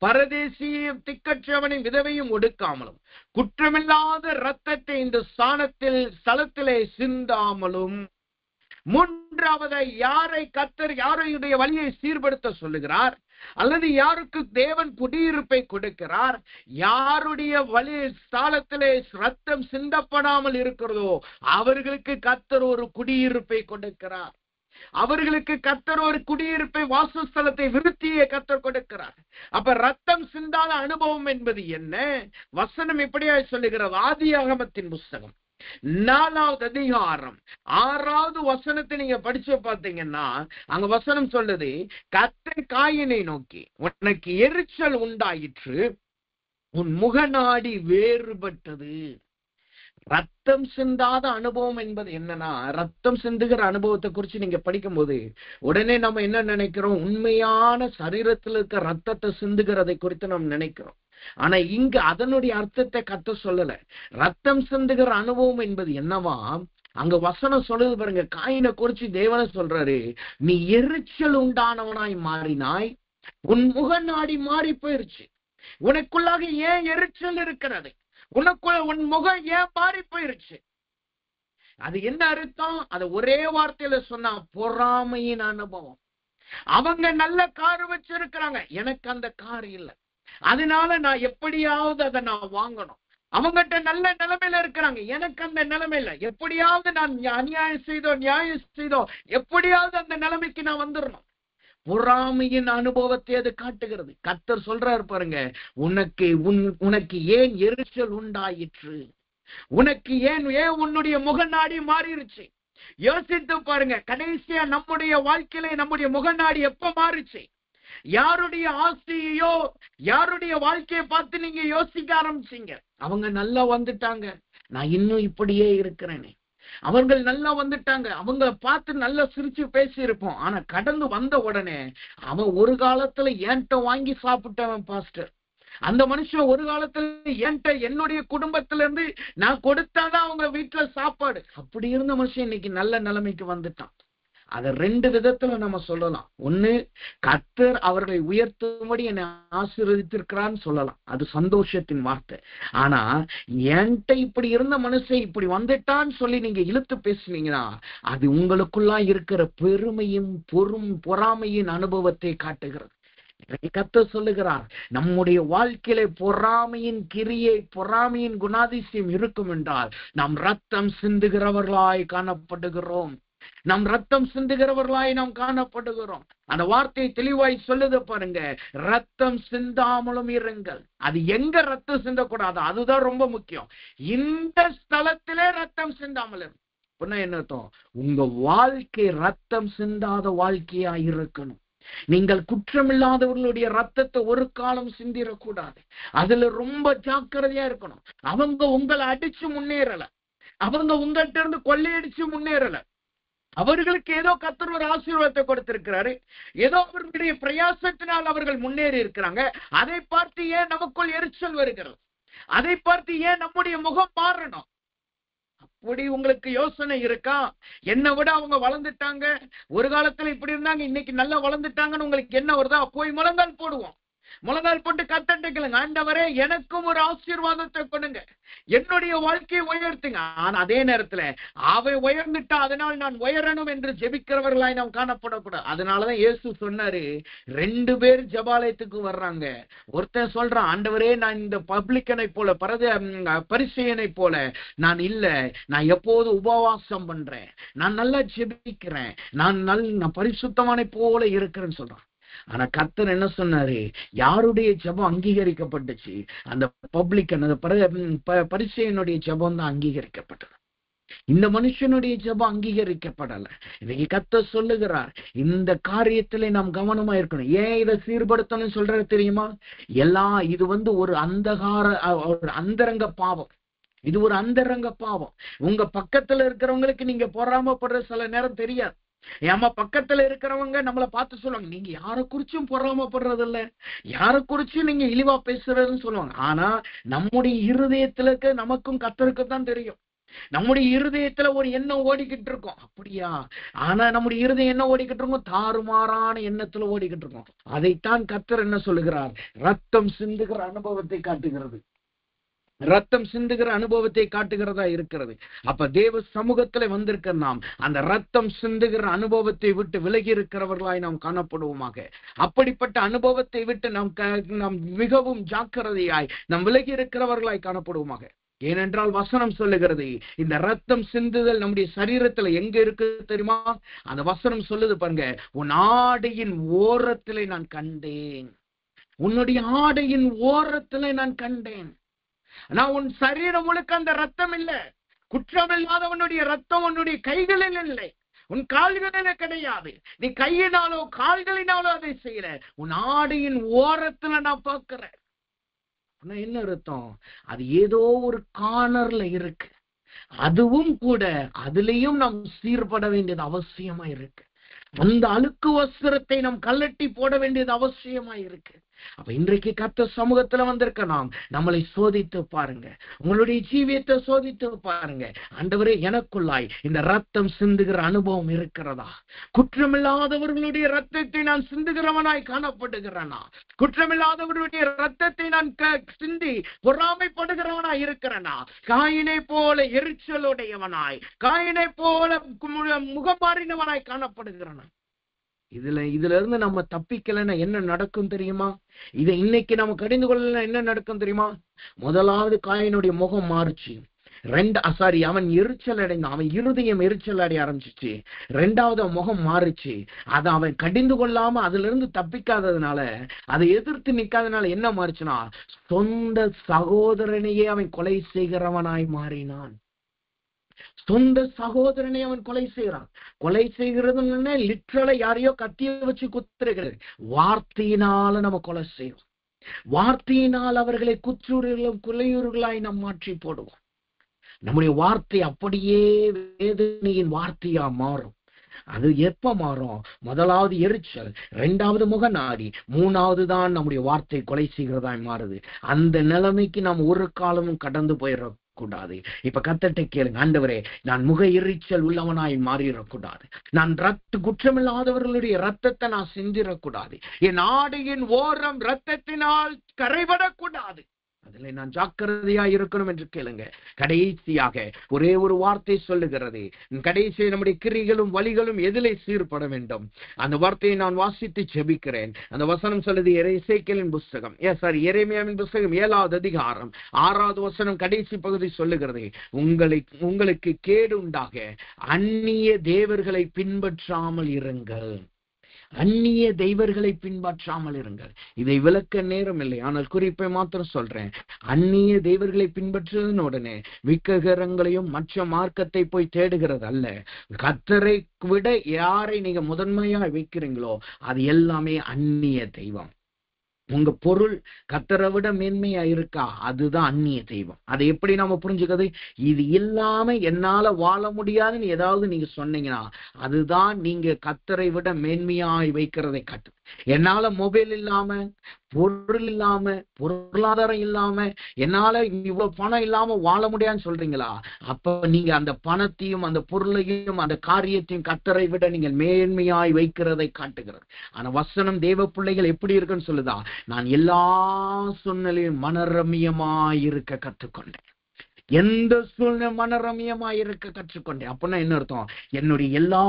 பரதேசியும் திக்கற்றவனின் விதவையும் ஒடுக்காமலும் குற்றமில்லாத இரத்தத்தை இந்த ஸ்தலத்திலே சிந்தாமலும். மூன்றாவது, யாரை கர்த்தர் யாருடைய வழியை சீர்படுத்த சொல்லுகிறார் அல்லது யாருக்கு தேவன் குடியிருப்பை கொடுக்கிறார், யாருடைய வழி ஸ்தலத்திலே ரத்தம் சிந்தப்படாமல் இருக்கிறதோ அவர்களுக்கு கர்த்தர் ஒரு குடியிருப்பை கொடுக்கிறார். அவர்களுக்கு கர்த்தர் ஒரு குடியிருப்பை, வாசஸ்தலத்தை, விருத்தியை கர்த்தர் கொடுக்கிறார். அப்ப ரத்தம் சிந்தாத அனுபவம் என்பது என்ன? வசனம் இப்படியா சொல்லுகிறது. ஆதியாகமத்தின் புஸ்தகம் 4வது அதிகாரம் 6வது வசனத்தை நீங்க படிச்சு பார்த்தீங்கன்னா அங்க வசனம் சொல்லுது, கர்த்தர் காயினை நோக்கி, உனக்கு எரிச்சல் உண்டாயிற்று, உன் முகநாடி வேறுபட்டது. ரத்தம் சிந்தாத அனுபவம் என்பது என்னன்னா, ரத்தம் சிந்துகிற அனுபவத்தை குறிச்சு நீங்க படிக்கும் போது உடனே நம்ம என்ன நினைக்கிறோம், உண்மையான சரீரத்தில் இருக்க ரத்தத்தை சிந்துகிறதை குறித்து நம்ம நினைக்கிறோம். ஆனா இங்க அதனுடைய அர்த்தத்தை கர்த்தர் சொல்லல. ரத்தம் சிந்துகிற அனுபவம் என்பது என்னவா, அங்க வசனம் சொல்லுது பாருங்க. காயினை குறிச்சு தேவனை சொல்றாரு, நீ எரிச்சல் உண்டானவனாய் மாறினாய், உன் முகநாடி மாறி போயிருச்சு. உனக்குள்ளாக ஏன் எரிச்சல் இருக்கிறது, உனக்குள்ள உன் முகம் ஏன் மாறி போயிருச்சு? அது என்ன அர்த்தம்? அது ஒரே வார்த்தையில சொன்னா, பொறாமையின் அனுபவம். அவங்க நல்ல கார் வச்சிருக்கிறாங்க, எனக்கு அந்த கார் இல்லை, அதனால நான் எப்படியாவது அதை நான் வாங்கணும். அவங்ககிட்ட நல்ல நிலைமையில இருக்கிறாங்க, எனக்கு அந்த நிலைமை இல்லை, எப்படியாவது நான் நியாயம் செய்தோ எப்படியாவது அந்த நிலைமைக்கு நான் வந்துடணும். பொறாமையின் அனுபவத்தை அது காட்டுகிறது. கர்த்தர் சொல்றாரு பாருங்க, உனக்கு ஏன் எரிச்சல் உண்டாயிற்று, உனக்கு ஏன் உன்னுடைய முகநாடி மாறிடுச்சு? யோசித்து பாருங்க. கடைசியா நம்முடைய வாழ்க்கையில நம்முடைய முகநாடி எப்ப மாறுச்சு? யாருடைய ஆசையோ யாருடைய வாழ்க்கையை பார்த்து நீங்க யோசிக்க ஆரம்பிச்சீங்க? அவங்க நல்லா வந்துட்டாங்க, நான் இன்னும் இப்படியே இருக்கிறேனே. அவர்கள் நல்லா வந்துட்டாங்க, அவங்க பார்த்து நல்லா சிரிச்சு பேசி இருப்போம். ஆனா கடந்து வந்த உடனே அவன் ஒரு காலத்துல என்கிட்ட வாங்கி சாப்பிட்டவன் பாஸ்டர். அந்த மனுஷன் ஒரு காலத்துல என்கிட்ட என்னுடைய குடும்பத்துல இருந்து நான் கொடுத்தாதான் அவங்க வீட்டுல சாப்பாடு. அப்படி இருந்த மனுஷன் இன்னைக்கு நல்ல நிலைமைக்கு வந்துட்டான். அத ரெண்டு விதத்துல நம்ம சொல்லலாம். ஒண்ணு, கர்த்தர் அவர்களை உயர்த்தும்படி என்னை ஆசீர்வதித்திருக்கிறான்னு சொல்லலாம், அது சந்தோஷத்தின் வார்த்தை. ஆனா என்கிட்ட இப்படி இருந்த மனுஷன் இப்படி வந்துட்டான்னு சொல்லி நீங்க இழுத்து பேசுனீங்கன்னா அது உங்களுக்குள்ளா இருக்கிற பெருமையும் பொறாமையின் அனுபவத்தை காட்டுகிறது. கர்த்தர் சொல்லுகிறார், நம்முடைய வாழ்க்கையில பொறாமையின் கிரியை, பொறாமையின் குணாதிசயம் இருக்கும் என்றால் நாம் ரத்தம் சிந்துகிறவர்களாய் காணப்படுகிறோம். நாம் ரத்தம் சிந்துகிறவர்களாய் நாம் காணப்படுகிறோம். அந்த வார்த்தையை தெளிவாய் சொல்லுது பாருங்க, ரத்தம் சிந்தாமலும் இருங்கள். அது எங்க ரத்தம் சிந்தக்கூடாது, அதுதான் ரொம்ப முக்கியம். இந்த ஸ்தலத்திலே ரத்தம் சிந்தாமல் என்ன அர்த்தம்? உங்க வாழ்க்கை ரத்தம் சிந்தாத வாழ்க்கையா இருக்கணும். நீங்கள் குற்றமில்லாதவர்களுடைய ரத்தத்தை ஒரு காலம் சிந்திடக்கூடாது. அதுல ரொம்ப ஜாக்கிரதையா இருக்கணும். அவங்க உங்களை அடிச்சு முன்னேறல, அவங்க உங்கள்கிட்ட இருந்து கொள்ளையடிச்சு முன்னேறல. அவர்களுக்கு ஏதோ கர்த்தர் ஒரு ஆசீர்வாதத்தை கொடுத்திருக்கிறாரு, ஏதோ அவர்களுடைய பிரயாசத்தினால் அவர்கள் முன்னேறி இருக்கிறாங்க. அதை பார்த்து ஏன் நமக்குள் எரிச்சல் வருகிறது? அதை பார்த்து ஏன் நம்முடைய முகம் மாறணும்? அப்படி உங்களுக்கு யோசனை இருக்கா? என்னை விட அவங்க வளர்ந்துட்டாங்க, ஒரு காலத்துல இப்படி இருந்தாங்க, இன்னைக்கு நல்லா வளர்ந்துட்டாங்கன்னு உங்களுக்கு என்ன வருதா? போய் முழங்கால் போடுவோம். முழங்கால் போட்டு கர்த்தர்ட்ட கேளுங்க, ஆண்டவரே எனக்கும் ஒரு ஆசீர்வாதத்தை கொடுங்க, என்னுடைய வாழ்க்கையை உயர்த்துங்க. ஆனா அதே நேரத்துல அவன் உயர்ந்துட்டா அதனால் நான் உயரணும் என்று ஜெபிக்கிறவர்களாய் நாம் காணப்படக்கூடாது. அதனாலதான் இயேசு சொன்னாரு, 2 பேர் ஜெபாலயத்துக்கு வர்றாங்க. ஒருத்தன் சொல்றான், ஆண்டவரே நான் இந்த பப்ளிக்கனை போல பரிசேயனை போல நான் இல்ல, நான் எப்போது உபவாசம் பண்றேன், நான் நல்லா ஜெபிக்கிறேன், நான் பரிசுத்தமானை போல இருக்கிறேன்னு சொல்றான். ஆனா கர்த்தர் என்ன சொன்னாரு? யாருடைய ஜெபம் அங்கீகரிக்கப்பட்டுச்சு? அந்த பப்ளிக்கன், அந்த பரிசேயனுடைய ஜெபம் தான் அங்கீகரிக்கப்பட்டது. இந்த மனுஷனுடைய ஜெபம் அங்கீகரிக்கப்படல. இன்னைக்கு கர்த்தர் சொல்லுகிறார், இந்த காரியத்திலே நாம் கவனமா இருக்கணும். ஏன் இதை சீர்படுத்தணும்னு சொல்றது தெரியுமா? இது ஒரு அந்தரங்க பாவம். இது ஒரு அந்தரங்க பாவம். உங்க பக்கத்துல இருக்கிறவங்களுக்கு நீங்க பொறாமப்படுற சில நேரம் தெரியாது. ஏமா பக்கத்துல இருக்கிறவங்க நம்மளை பார்த்து சொல்லுவாங்க, நீங்க யாரை குறிச்சும் பொறாமப்படுறது இல்ல, யாரை குறிச்சும் நீங்க இழிவா பேசுறதுன்னு சொல்லுவாங்க. ஆனா நம்முடைய இருதயத்துல நமக்கும் கர்த்தருக்கு தான் தெரியும். நம்முடைய இருதயத்துல ஒரு எண்ணம் ஓடிக்கிட்டு இருக்கோம். அப்படியா? ஆனா நம்முடைய இருதயம் என்ன ஓடிக்கிட்டு இருக்கோம்? தாறுமாறான எண்ணத்துல ஓடிக்கிட்டு இருக்கோம். அதைத்தான் கர்த்தர் என்ன சொல்லுகிறார்? ரத்தம் சிந்துகிற அனுபவத்தை காட்டுகிறது. ரத்தம் சிந்துகிற அனுபவத்தை காட்டுகிறதா இருக்கிறது. அப்ப தேவ சமூகத்துல வந்திருக்க நாம் அந்த ரத்தம் சிந்துகிற அனுபவத்தை விட்டு விலகி இருக்கிறவர்களாய் நாம் காணப்படுவோமாக. அப்படிப்பட்ட அனுபவத்தை விட்டு நாம் மிகவும் ஜாக்கிரதையாய் நாம் விலகி இருக்கிறவர்களாய் காணப்படுவோமாக. ஏனென்றால் வசனம் சொல்லுகிறது, இந்த ரத்தம் சிந்துதல் நம்முடைய சரீரத்துல எங்க இருக்கு தெரியுமா? அந்த வசனம் சொல்லுது பாருங்க, உன் ஆடையின் ஓரத்திலே நான் கண்டேன். உன்னுடைய ஆடையின் ஓரத்திலே நான் கண்டேன். நான் உன் சரீரம் முழுக்க அந்த ரத்தம் இல்லை. குற்றம் இல்லாதவனுடைய ரத்தம் உன்னுடைய கைகளில் இல்லை, உன் கால்களில கிடையாது. நீ கையினாலோ கால்களினாலோ அதை செய்யல, உன் ஆடையின் ஓரத்துல நான் பார்க்கிறேன். என்ன அர்த்தம்? அது ஏதோ ஒரு கார்னர்ல இருக்கு. அதுவும் கூட அதுலயும் நாம் சீர்பட வேண்டியது அவசியமா இருக்கு. அந்த அழுக்கு வஸ்திரத்தை நாம் கல்லட்டி போட வேண்டியது அவசியமா இருக்கு. அப்ப இன்றைக்கு கர்த்தர் சமூகத்துல வந்திருக்க நாம் நம்மளை சோதித்து பாருங்க, உங்களுடைய ஜீவியத்தை சோதித்து பாருங்க. ஆண்டவரே, எனக்குள்ளாய் இந்த ரத்தம் சிந்துகிற அனுபவம் இருக்கிறதா? குற்றமில்லாதவர்களுடைய ரத்தத்தை நான் சிந்துகிறவனாய் காணப்படுகிறேனா? குற்றமில்லாதவர்களுடைய ரத்தத்தை நான் சிந்தி பொறாமைப்படுகிறவனாய் இருக்கிறேனா? காயினை போல எரிச்சலுடையவனாய், காயினை போல முகம் மாறினவனாய் காணப்படுகிறேனா? இதுல இருந்து நம்ம தப்பிக்கலன்னா என்ன நடக்கும் தெரியுமா? இதை இன்னைக்கு நம்ம கடிந்து கொள்ளல என்ன நடக்கும் தெரியுமா? முதலாவது காயினுடைய முகம் மாறுச்சு. அவன் எரிச்சல் அடைந்தான். அவன் இருதயம் எரிச்சல் அடைய ஆரம்பிச்சிச்சு. ரெண்டாவது முகம் மாறுச்சு. அதை அவன் கடிந்து கொள்ளாம அதுல இருந்து தப்பிக்காததுனால, அதை எதிர்த்து நிக்காதனால என்ன மாறுச்சுன்னா, சொந்த சகோதரனையே அவன் கொலை செய்கிறவனாய் மாறினான். சொந்த சகோதரனை அவன் கொலை செய்கிறான். கொலை செய்கிறதுன்னு லிட்ரலா யாரையோ கத்திய வச்சு குத்துறது, வார்த்தையினால நம்ம கொலை செய்வோம். வார்த்தையினால் அவர்களை குற்றூர்களும் குலையூர்களாய் நாம் மாற்றி போடுவோம். நம்முடைய வார்த்தை அப்படியே வேதனையின் வார்த்தையா மாறும். அது எப்ப மாறும்? முதலாவது எரிச்சல், இரண்டாவது முகநாடி, மூணாவது தான் நம்முடைய வார்த்தை கொலை செய்கிறதாய் மாறுது. அந்த நிலைமைக்கு நாம் ஒரு காலமும் கடந்து போயிடக்கூடாது. இப்ப கர்த்தர்ட்ட கேளுங்க, ஆண்டவரே, நான் முக எரிச்சல் உள்ளவனாய் மாறிடக்கூடாது. நான் குற்றமில்லாதவர்களுடைய ரத்தத்தை நான் சிந்திடக்கூடாது. என் ஆடையின் ஓரம் ரத்தத்தினால் கரைபடக்கூடாது. அதுல நான் ஜாக்கிரதையா இருக்கணும் என்று கேளுங்க. கடைசியாக ஒரே ஒரு வார்த்தை சொல்லுகிறது. கடைசி நம்முடைய கிரிகளும் வலிகளும் எதிலே சீர்பட வேண்டும்? அந்த வார்த்தையை நான் வாசித்து ஜெபிக்கிறேன். அந்த வசனம் சொல்லுது, எசேக்கியேலின் புஸ்தகம், எரேமியாவின் புஸ்தகம் 7வது அதிகாரம் 6வது வசனம் கடைசி பகுதி சொல்லுகிறது, உங்களுக்கு கேடு உண்டாக அந்நிய தேவர்களை பின்பற்றாமல் இருங்கள். அந்நிய தெய்வர்களை பின்பற்றாமல் இருங்கள். இதை விளக்க நேரம் இல்லை, ஆனால் குறிப்பை மாத்திரம் சொல்றேன். அந்நிய தெய்வர்களை பின்பற்றுவதன் உடனே விக்கிரகங்களையும் மற்ற மார்க்கத்தை போய் தேடுகிறது அல்ல. கர்த்தரை விட யாரை நீங்க முதன்மையா வைக்கிறீங்களோ அது எல்லாமே அந்நிய தெய்வம். உங்க பொருள் கர்த்தரை விட மேன்மையா இருக்கா, அதுதான் அந்நிய தெய்வம். அதை எப்படி நாம புரிஞ்சுக்கிறது? இது இல்லாம என்னால வாழ முடியாதுன்னு ஏதாவது நீங்க சொன்னீங்கன்னா அதுதான் நீங்க கர்த்தரை விட மேன்மையாய் வைக்கிறதை காட்டு. என்னால மொபைல் இல்லாம, பொருள் இல்லாம, பொருளாதாரம் இல்லாம, என்னால இவ்வளவு பணம் இல்லாம வாழ முடியாதுன்னு சொல்றீங்களா? அப்ப நீங்க அந்த பணத்தையும் அந்த பொருளையும் அந்த காரியத்தையும் கர்த்தரை விட நீங்கள் மேன்மையாய் வைக்கிறதை காட்டுகிறது. ஆனா வசனம் தேவ பிள்ளைகள் எப்படி இருக்குன்னு சொல்லுதா, நான் எல்லா சூழ்நிலையும் மனரமியமாய் இருக்க கற்றுக்கொண்டேன். எந்த சூழ்நிலை மனரமியமாய் இருக்க கற்றுக்கொண்டேன். அப்படின்னா என்ன அர்த்தம்? என்னுடைய எல்லா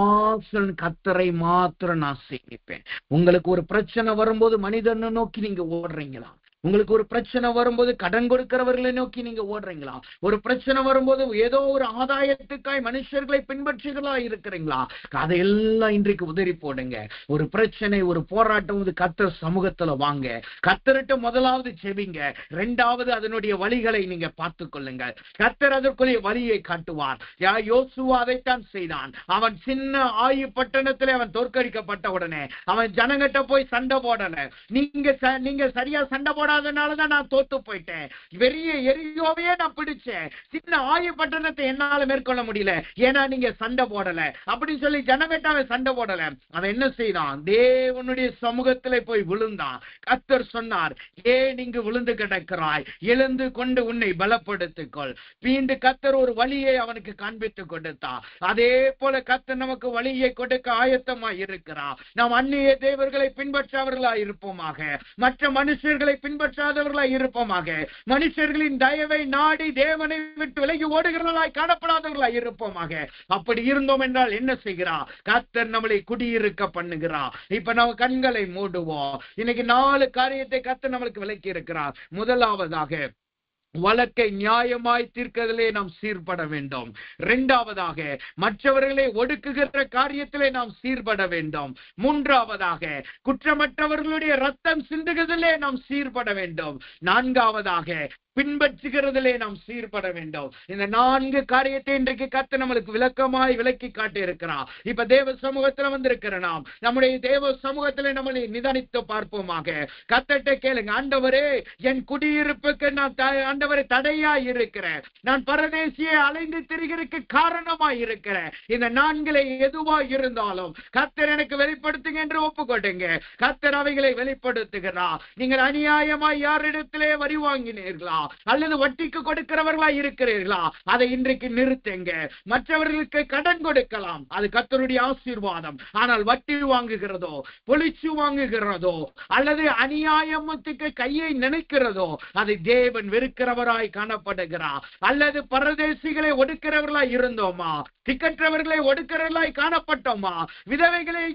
கர்த்தரை மாத்திரம் நான் சேமிப்பேன். உங்களுக்கு ஒரு பிரச்சனை வரும்போது மனிதனை நோக்கி நீங்க ஓடுறீங்களா? உங்களுக்கு ஒரு பிரச்சனை வரும்போது கடன் கொடுக்கிறவர்களை நோக்கி நீங்க ஓடுறீங்களா? ஒரு பிரச்சனை வரும்போது ஏதோ ஒரு ஆதாயத்துக்காய் மனுஷர்களை பின்பற்றுகளா இருக்கிறீங்களா? அதையெல்லாம் இன்றைக்கு உதறி போடுங்க. ஒரு பிரச்சனை, ஒரு போராட்டம், கர்த்தர் சமூகத்துல வாங்க. கர்த்தர்கிட்ட முதலாவது செபிங்க. இரண்டாவது அதனுடைய வழிகளை நீங்க பார்த்து கொள்ளுங்க. கர்த்தர் அதற்குரிய வழியை காட்டுவார். யோசுவா அதைத்தான் செய்தான். அவன் சின்ன ஆயு பட்டணத்திலே அவன் தோற்கடிக்கப்பட்ட உடனே அவன் ஜனங்கிட்ட போய் சண்டை போடல. நீங்க சரியா சண்டை போட அதனாலதான் நான் தோத்து போயிட்டேன். பெரிய எரியோவையே நான் பிடிச்சேன். சின்ன ஆயு பட்டணத்தை என்னால மேற்கொள்ள முடியல, ஏன்னா நீங்க சண்டை போடல அப்படின்னு சொல்லி ஜனங்கிட்ட அவன் சண்டை போடல. அவன் என்ன செய்தான்? தேவனுடைய சமூகத்திலே போய் விழுந்தான். கர்த்தர் சொன்னார், ஏன் நீங்க விழுந்து கிடக்கிறாய்? எழுந்து கொண்டு உன்னை பலப்படுத்திக்கொள். மீண்டும் கர்த்தர் ஒரு வழியை அவனுக்கு காண்பித்து கொடுத்தார். அதே போல கர்த்தர் நமக்கு வழியை கொடுக்க ஆயத்தமாய் இருக்கிறார். நாம் அந்நிய தேவர்களை பின்பற்றவர்களாய் இருப்போமாக, மற்ற மனுஷர்களை பின்பற்றாதவர்களாய் இருப்போமாக, மனுஷர்களின் தயவை நாடி தேவனை விட்டு விலகி ஓடுகிறவர்களாய் காணப்படாதவர்களாய் இருப்போமாக. அப்படி இருந்தோம் என்றால் என்ன செய்கிறார்? கர்த்தர் நம்மளை குடியிருக்க பண்ணுகிறார். இப்ப நம்ம கண்களை மூடுவோம். இன்னைக்கு 4 காரியத்தை கர்த்தர் நம்மளுக்கு விளக்கி இருக்கிறார். முதலாவதாக, வழக்கை நியாயமாய் தீர்க்கதிலே நாம் சீர்பட வேண்டும். இரண்டாவதாக, மற்றவர்களை ஒடுக்குகிற காரியத்திலே நாம் சீர்பட வேண்டும். மூன்றாவதாக, குற்றமற்றவர்களுடைய ரத்தம் சிந்துகிறதிலே நாம் சீர்பட வேண்டும். நான்காவதாக, பின்பற்றுகிறதிலே நாம் சீர்பட வேண்டும். இந்த 4 காரியத்தை இன்றைக்கு கர்த்தர் நம்மளுக்கு விளக்கமாய் விளக்கி காட்டி இருக்கிறார். இப்ப தேவ சமூகத்துல வந்திருக்கிற நாம் நம்முடைய தேவ சமூகத்திலே நம்மளை நிதானித்து பார்ப்போமாக. கர்த்தர்ட்ட கேளுங்க, ஆண்டவரே, என் குடியிருப்புக்கு நான் ஆண்டவரே தடையா இருக்கிறேன். நான் பரதேசியை அலைந்து திரிகிறதுக்கு காரணமாய் இருக்கிறேன். இந்த 4 எதுவா இருந்தாலும் கர்த்தர் எனக்கு வெளிப்படுத்துங்க என்று ஒப்புக்கொடுங்க. கர்த்தர் அவைகளை வெளிப்படுத்துகிறார். நீங்கள் அநியாயமாய் யாரிடத்திலே வரி வாங்கினீர்களா, அல்லது வட்டிக்கு கொடுக்கிறவர்களா இருக்கிறீர்களா, அதை இன்றைக்கு நிறுத்துங்க. மற்றவர்களுக்கு கடன் கொடுக்கலாம், அது கர்த்தருடைய ஆசீர்வாதம். ஆனால் வட்டி வாங்குகிறதோ, பொழிச்சு வாங்குகிறதோ, அல்லது அநியாயத்துக்கு கையை நினைக்கிறதோ, அதை தேவன் வெறுக்கிறவராய் காணப்படுகிறார். அல்லது பரதேசிகளை ஒடுக்கிறவர்களாய் இருந்தோமா, திக்கற்றவர்களை ஒடுக்கிறவர்களாய் காணப்பட்டோமா, விதவைகளை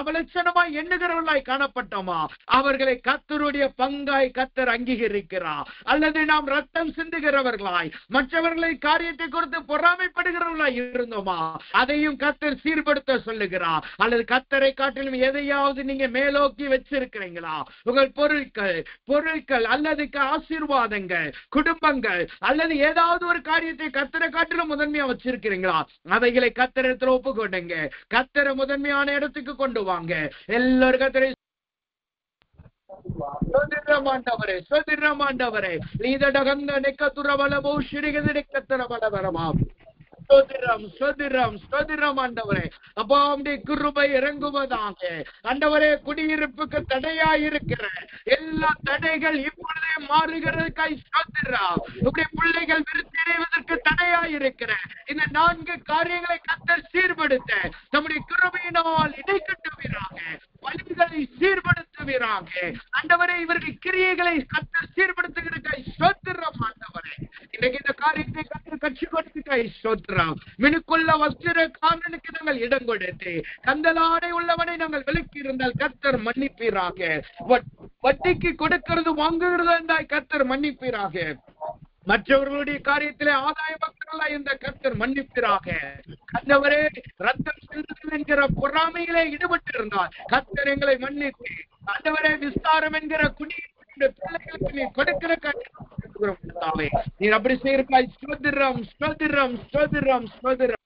அவலட்சணமாய் எண்ணுகிறவர்களாய் காணப்பட்டோமா, அவர்களை கர்த்தருடைய பங்காய் கர்த்தர் அங்கீகரிக்கிறார். அல்லது நாம் ரத்தம் சிந்துகிறவர்களாய், மற்றவர்களை காரியத்தை குறித்து பொறாமைப்படுகிறவர்களாய் இருந்தோமா, அதையும் கர்த்தர் சீர்படுத்த சொல்லுகிறார். அல்லது கர்த்தரை காட்டிலும் எதையாவது நீங்க மேலோக்கி வச்சிருக்கிறீங்களா? உங்கள் பொருட்கள் அல்லது ஆசீர்வாதங்கள், குடும்பங்கள் அல்லது ஏதாவது ஒரு காரியத்தை கர்த்தரை காட்டிலும் முதன்மையா வச்சிருக்கிறீங்களா? அவைகளை கர்த்தரிடத்தில் ஒப்பு கொண்டுங்க. கர்த்தரை முதன்மையான இடத்துக்கு கொண்டு வாங்க. எல்லாரும் கர்த்தரை சோதிரமாண்டவரே லீதடகந்த நெக்கத்துரவலபோ ஷிரிகதிரக்கத்தரவலவரமாம். ஆண்டவரே, அப்பா உம்முடைய கிருபை இறங்குவதாக. ஆண்டவரே, குடியிருப்புக்கு தடையாயிருக்கிற எல்லா தடைகள் இப்பொழுதே மாறுகிறதுக்காய் ஸ்தோத்திரம். உம்முடைய பிள்ளைகள் விருத்தடைவதற்கு தடையாயிருக்கிற இந்த 4 காரியங்களை கர்த்தர் சீர்படுத்த நம்முடைய கிருபையினால் இடைக்கட்டுவீராக, வழிகளை சீர்படுத்துவீராக. ஆண்டவரே, இவர்கள் கிரியைகளை கர்த்தர் சீர்படுத்துகிறதுக்காய் ஸ்தோத்திரம். ஆண்டவரே, இன்னைக்கு இந்த காரியத்தை கர்த்தர் கட்சி கொடுத்துக்காய் ஸ்தோத்திரம். மினுக்குள்ள வஸ்திர காரணனுக்கு நாங்கள் இடம் கொடுத்து கந்தலாடை உள்ளவனை நாங்கள் விலக்கி இருந்தால் கர்த்தர் மன்னிப்பீராக. வட்டிக்கு கொடுக்கிறது வாங்குகிறது என்றால் கர்த்தர் மன்னிப்பீராக. மற்றவர்களுடைய காரியத்திலே ஆதாய பக்தர்களா இந்த கர்த்தர் மன்னிப்பீராக. ஆண்டவரே, ரத்தம் செலுத்துதல் என்கிற பொறாமையிலே ஈடுபட்டு இருந்தால் கர்த்தர் எங்களை மன்னித்து, ஆண்டவரே, விஸ்தாரம் என்கிற பிள்ளைகளுக்கு நீ கொடுக்கிற நீர் அப்படி செய்யிருக்காய். ஸ்தோத்திரம், ஸ்தோத்திரம், ஸ்தோத்திரம், ஸ்தோத்திரம்.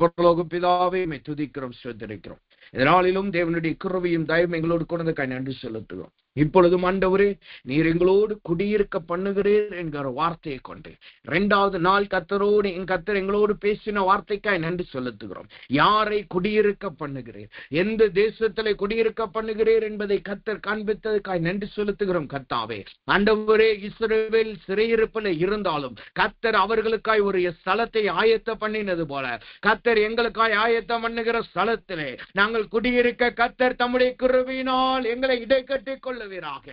பரலோக பிதாவே, துதிக்கிறோம், ஸ்தோத்திரிக்கிறோம். இதனாலும் தேவனுடைய கிருபையும் தயவும் எங்களோடு கொண்டதுக்காய் நன்றி செலுத்துகிறோம். இப்பொழுதும் ஆண்டவரே, நீர் எங்களோடு குடியிருக்க பண்ணுகிறீர் என்கிற வார்த்தையை கொண்டு 2வது நாள் கர்த்தரோடு கர்த்தர் எங்களோடு பேசின வார்த்தைக்காய் நன்றி செலுத்துகிறோம். யாரை குடியிருக்க பண்ணுகிறீர், எந்த தேசத்திலே குடியிருக்க பண்ணுகிறீர் என்பதை கர்த்தர் காண்பித்ததுக்காய் நன்றி செலுத்துகிறோம். கர்த்தாவே, ஆண்டவரே, இஸ்ரவேல் சிறையிருப்பில் இருந்தாலும் கர்த்தர் அவர்களுக்காய் ஒரு ஸ்தலத்தை ஆயத்த பண்ணினது போல கர்த்தர் எங்களுக்காய் ஆயத்தம் பண்ணுகிற ஸ்தலத்திலே நாங்கள் குடியிருக்க கர்த்தர் தம்முடைய கிருபையினால் எங்களை இடைக்கட்டி கொள்ளுவீராக.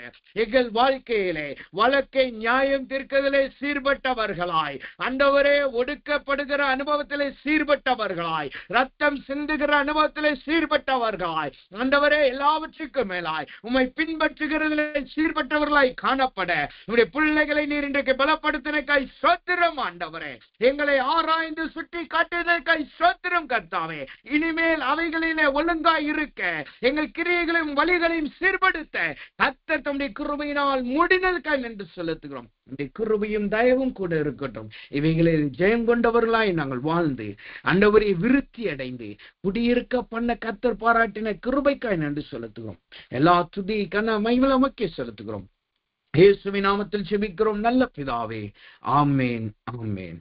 எங்கள் வாழ்க்கையிலே வழக்கை நியாயம் தீர்க்கதிலே சீர்பட்டவர்களாய், ஆண்டவரே, ஒடுக்கப்படுகிற அனுபவத்திலே சீர்பட்டவர்களாய், ரத்தம் சிந்துகிற அனுபவத்திலே சீர்பட்டவர்களாய், ஆண்டவரே, எல்லாவற்றுக்கும் மேலாய் உம்மை பின்பற்றுகிறதிலே சீர்பட்டவர்களாய் காணப்பட உம்முடைய பிள்ளைகளை நீர் இன்றைக்கு பலப்படுத்தினக்காய் ஸ்தோத்திரம். ஆண்டவரே, எங்களை ஆராய்ந்து சுட்டி காட்டுவதற்காய் ஸ்தோத்திரம். கர்த்தாவே, இனிமேல் அவைகளிலே ஒழுங்காய் இருக்க எங்கள் கிரியைகளையும் வழிகளையும் சீர்படுத்த கர்த்தர் தம்முடைய கிருபையினால் முடினதுக்காய் நன்றி செலுத்துகிறோம். இந்த கிருபையும் தயவும் கூட இருக்கட்டும். இவைகளில் ஜெயம் கொண்டவர்களாய் நாங்கள் வாழ்ந்து ஆண்டவரை விருத்தி அடைந்து குடியிருக்க பண்ண கர்த்தர் பாராட்டின கிருபைக்காய் நன்றி செலுத்துகிறோம். எல்லா துதி கன மகிமை உமக்கே செலுத்துகிறோம். இயேசுவின் நாமத்தில் ஜெபிக்கிறோம் நல்ல பிதாவே. ஆமென், ஆமென்.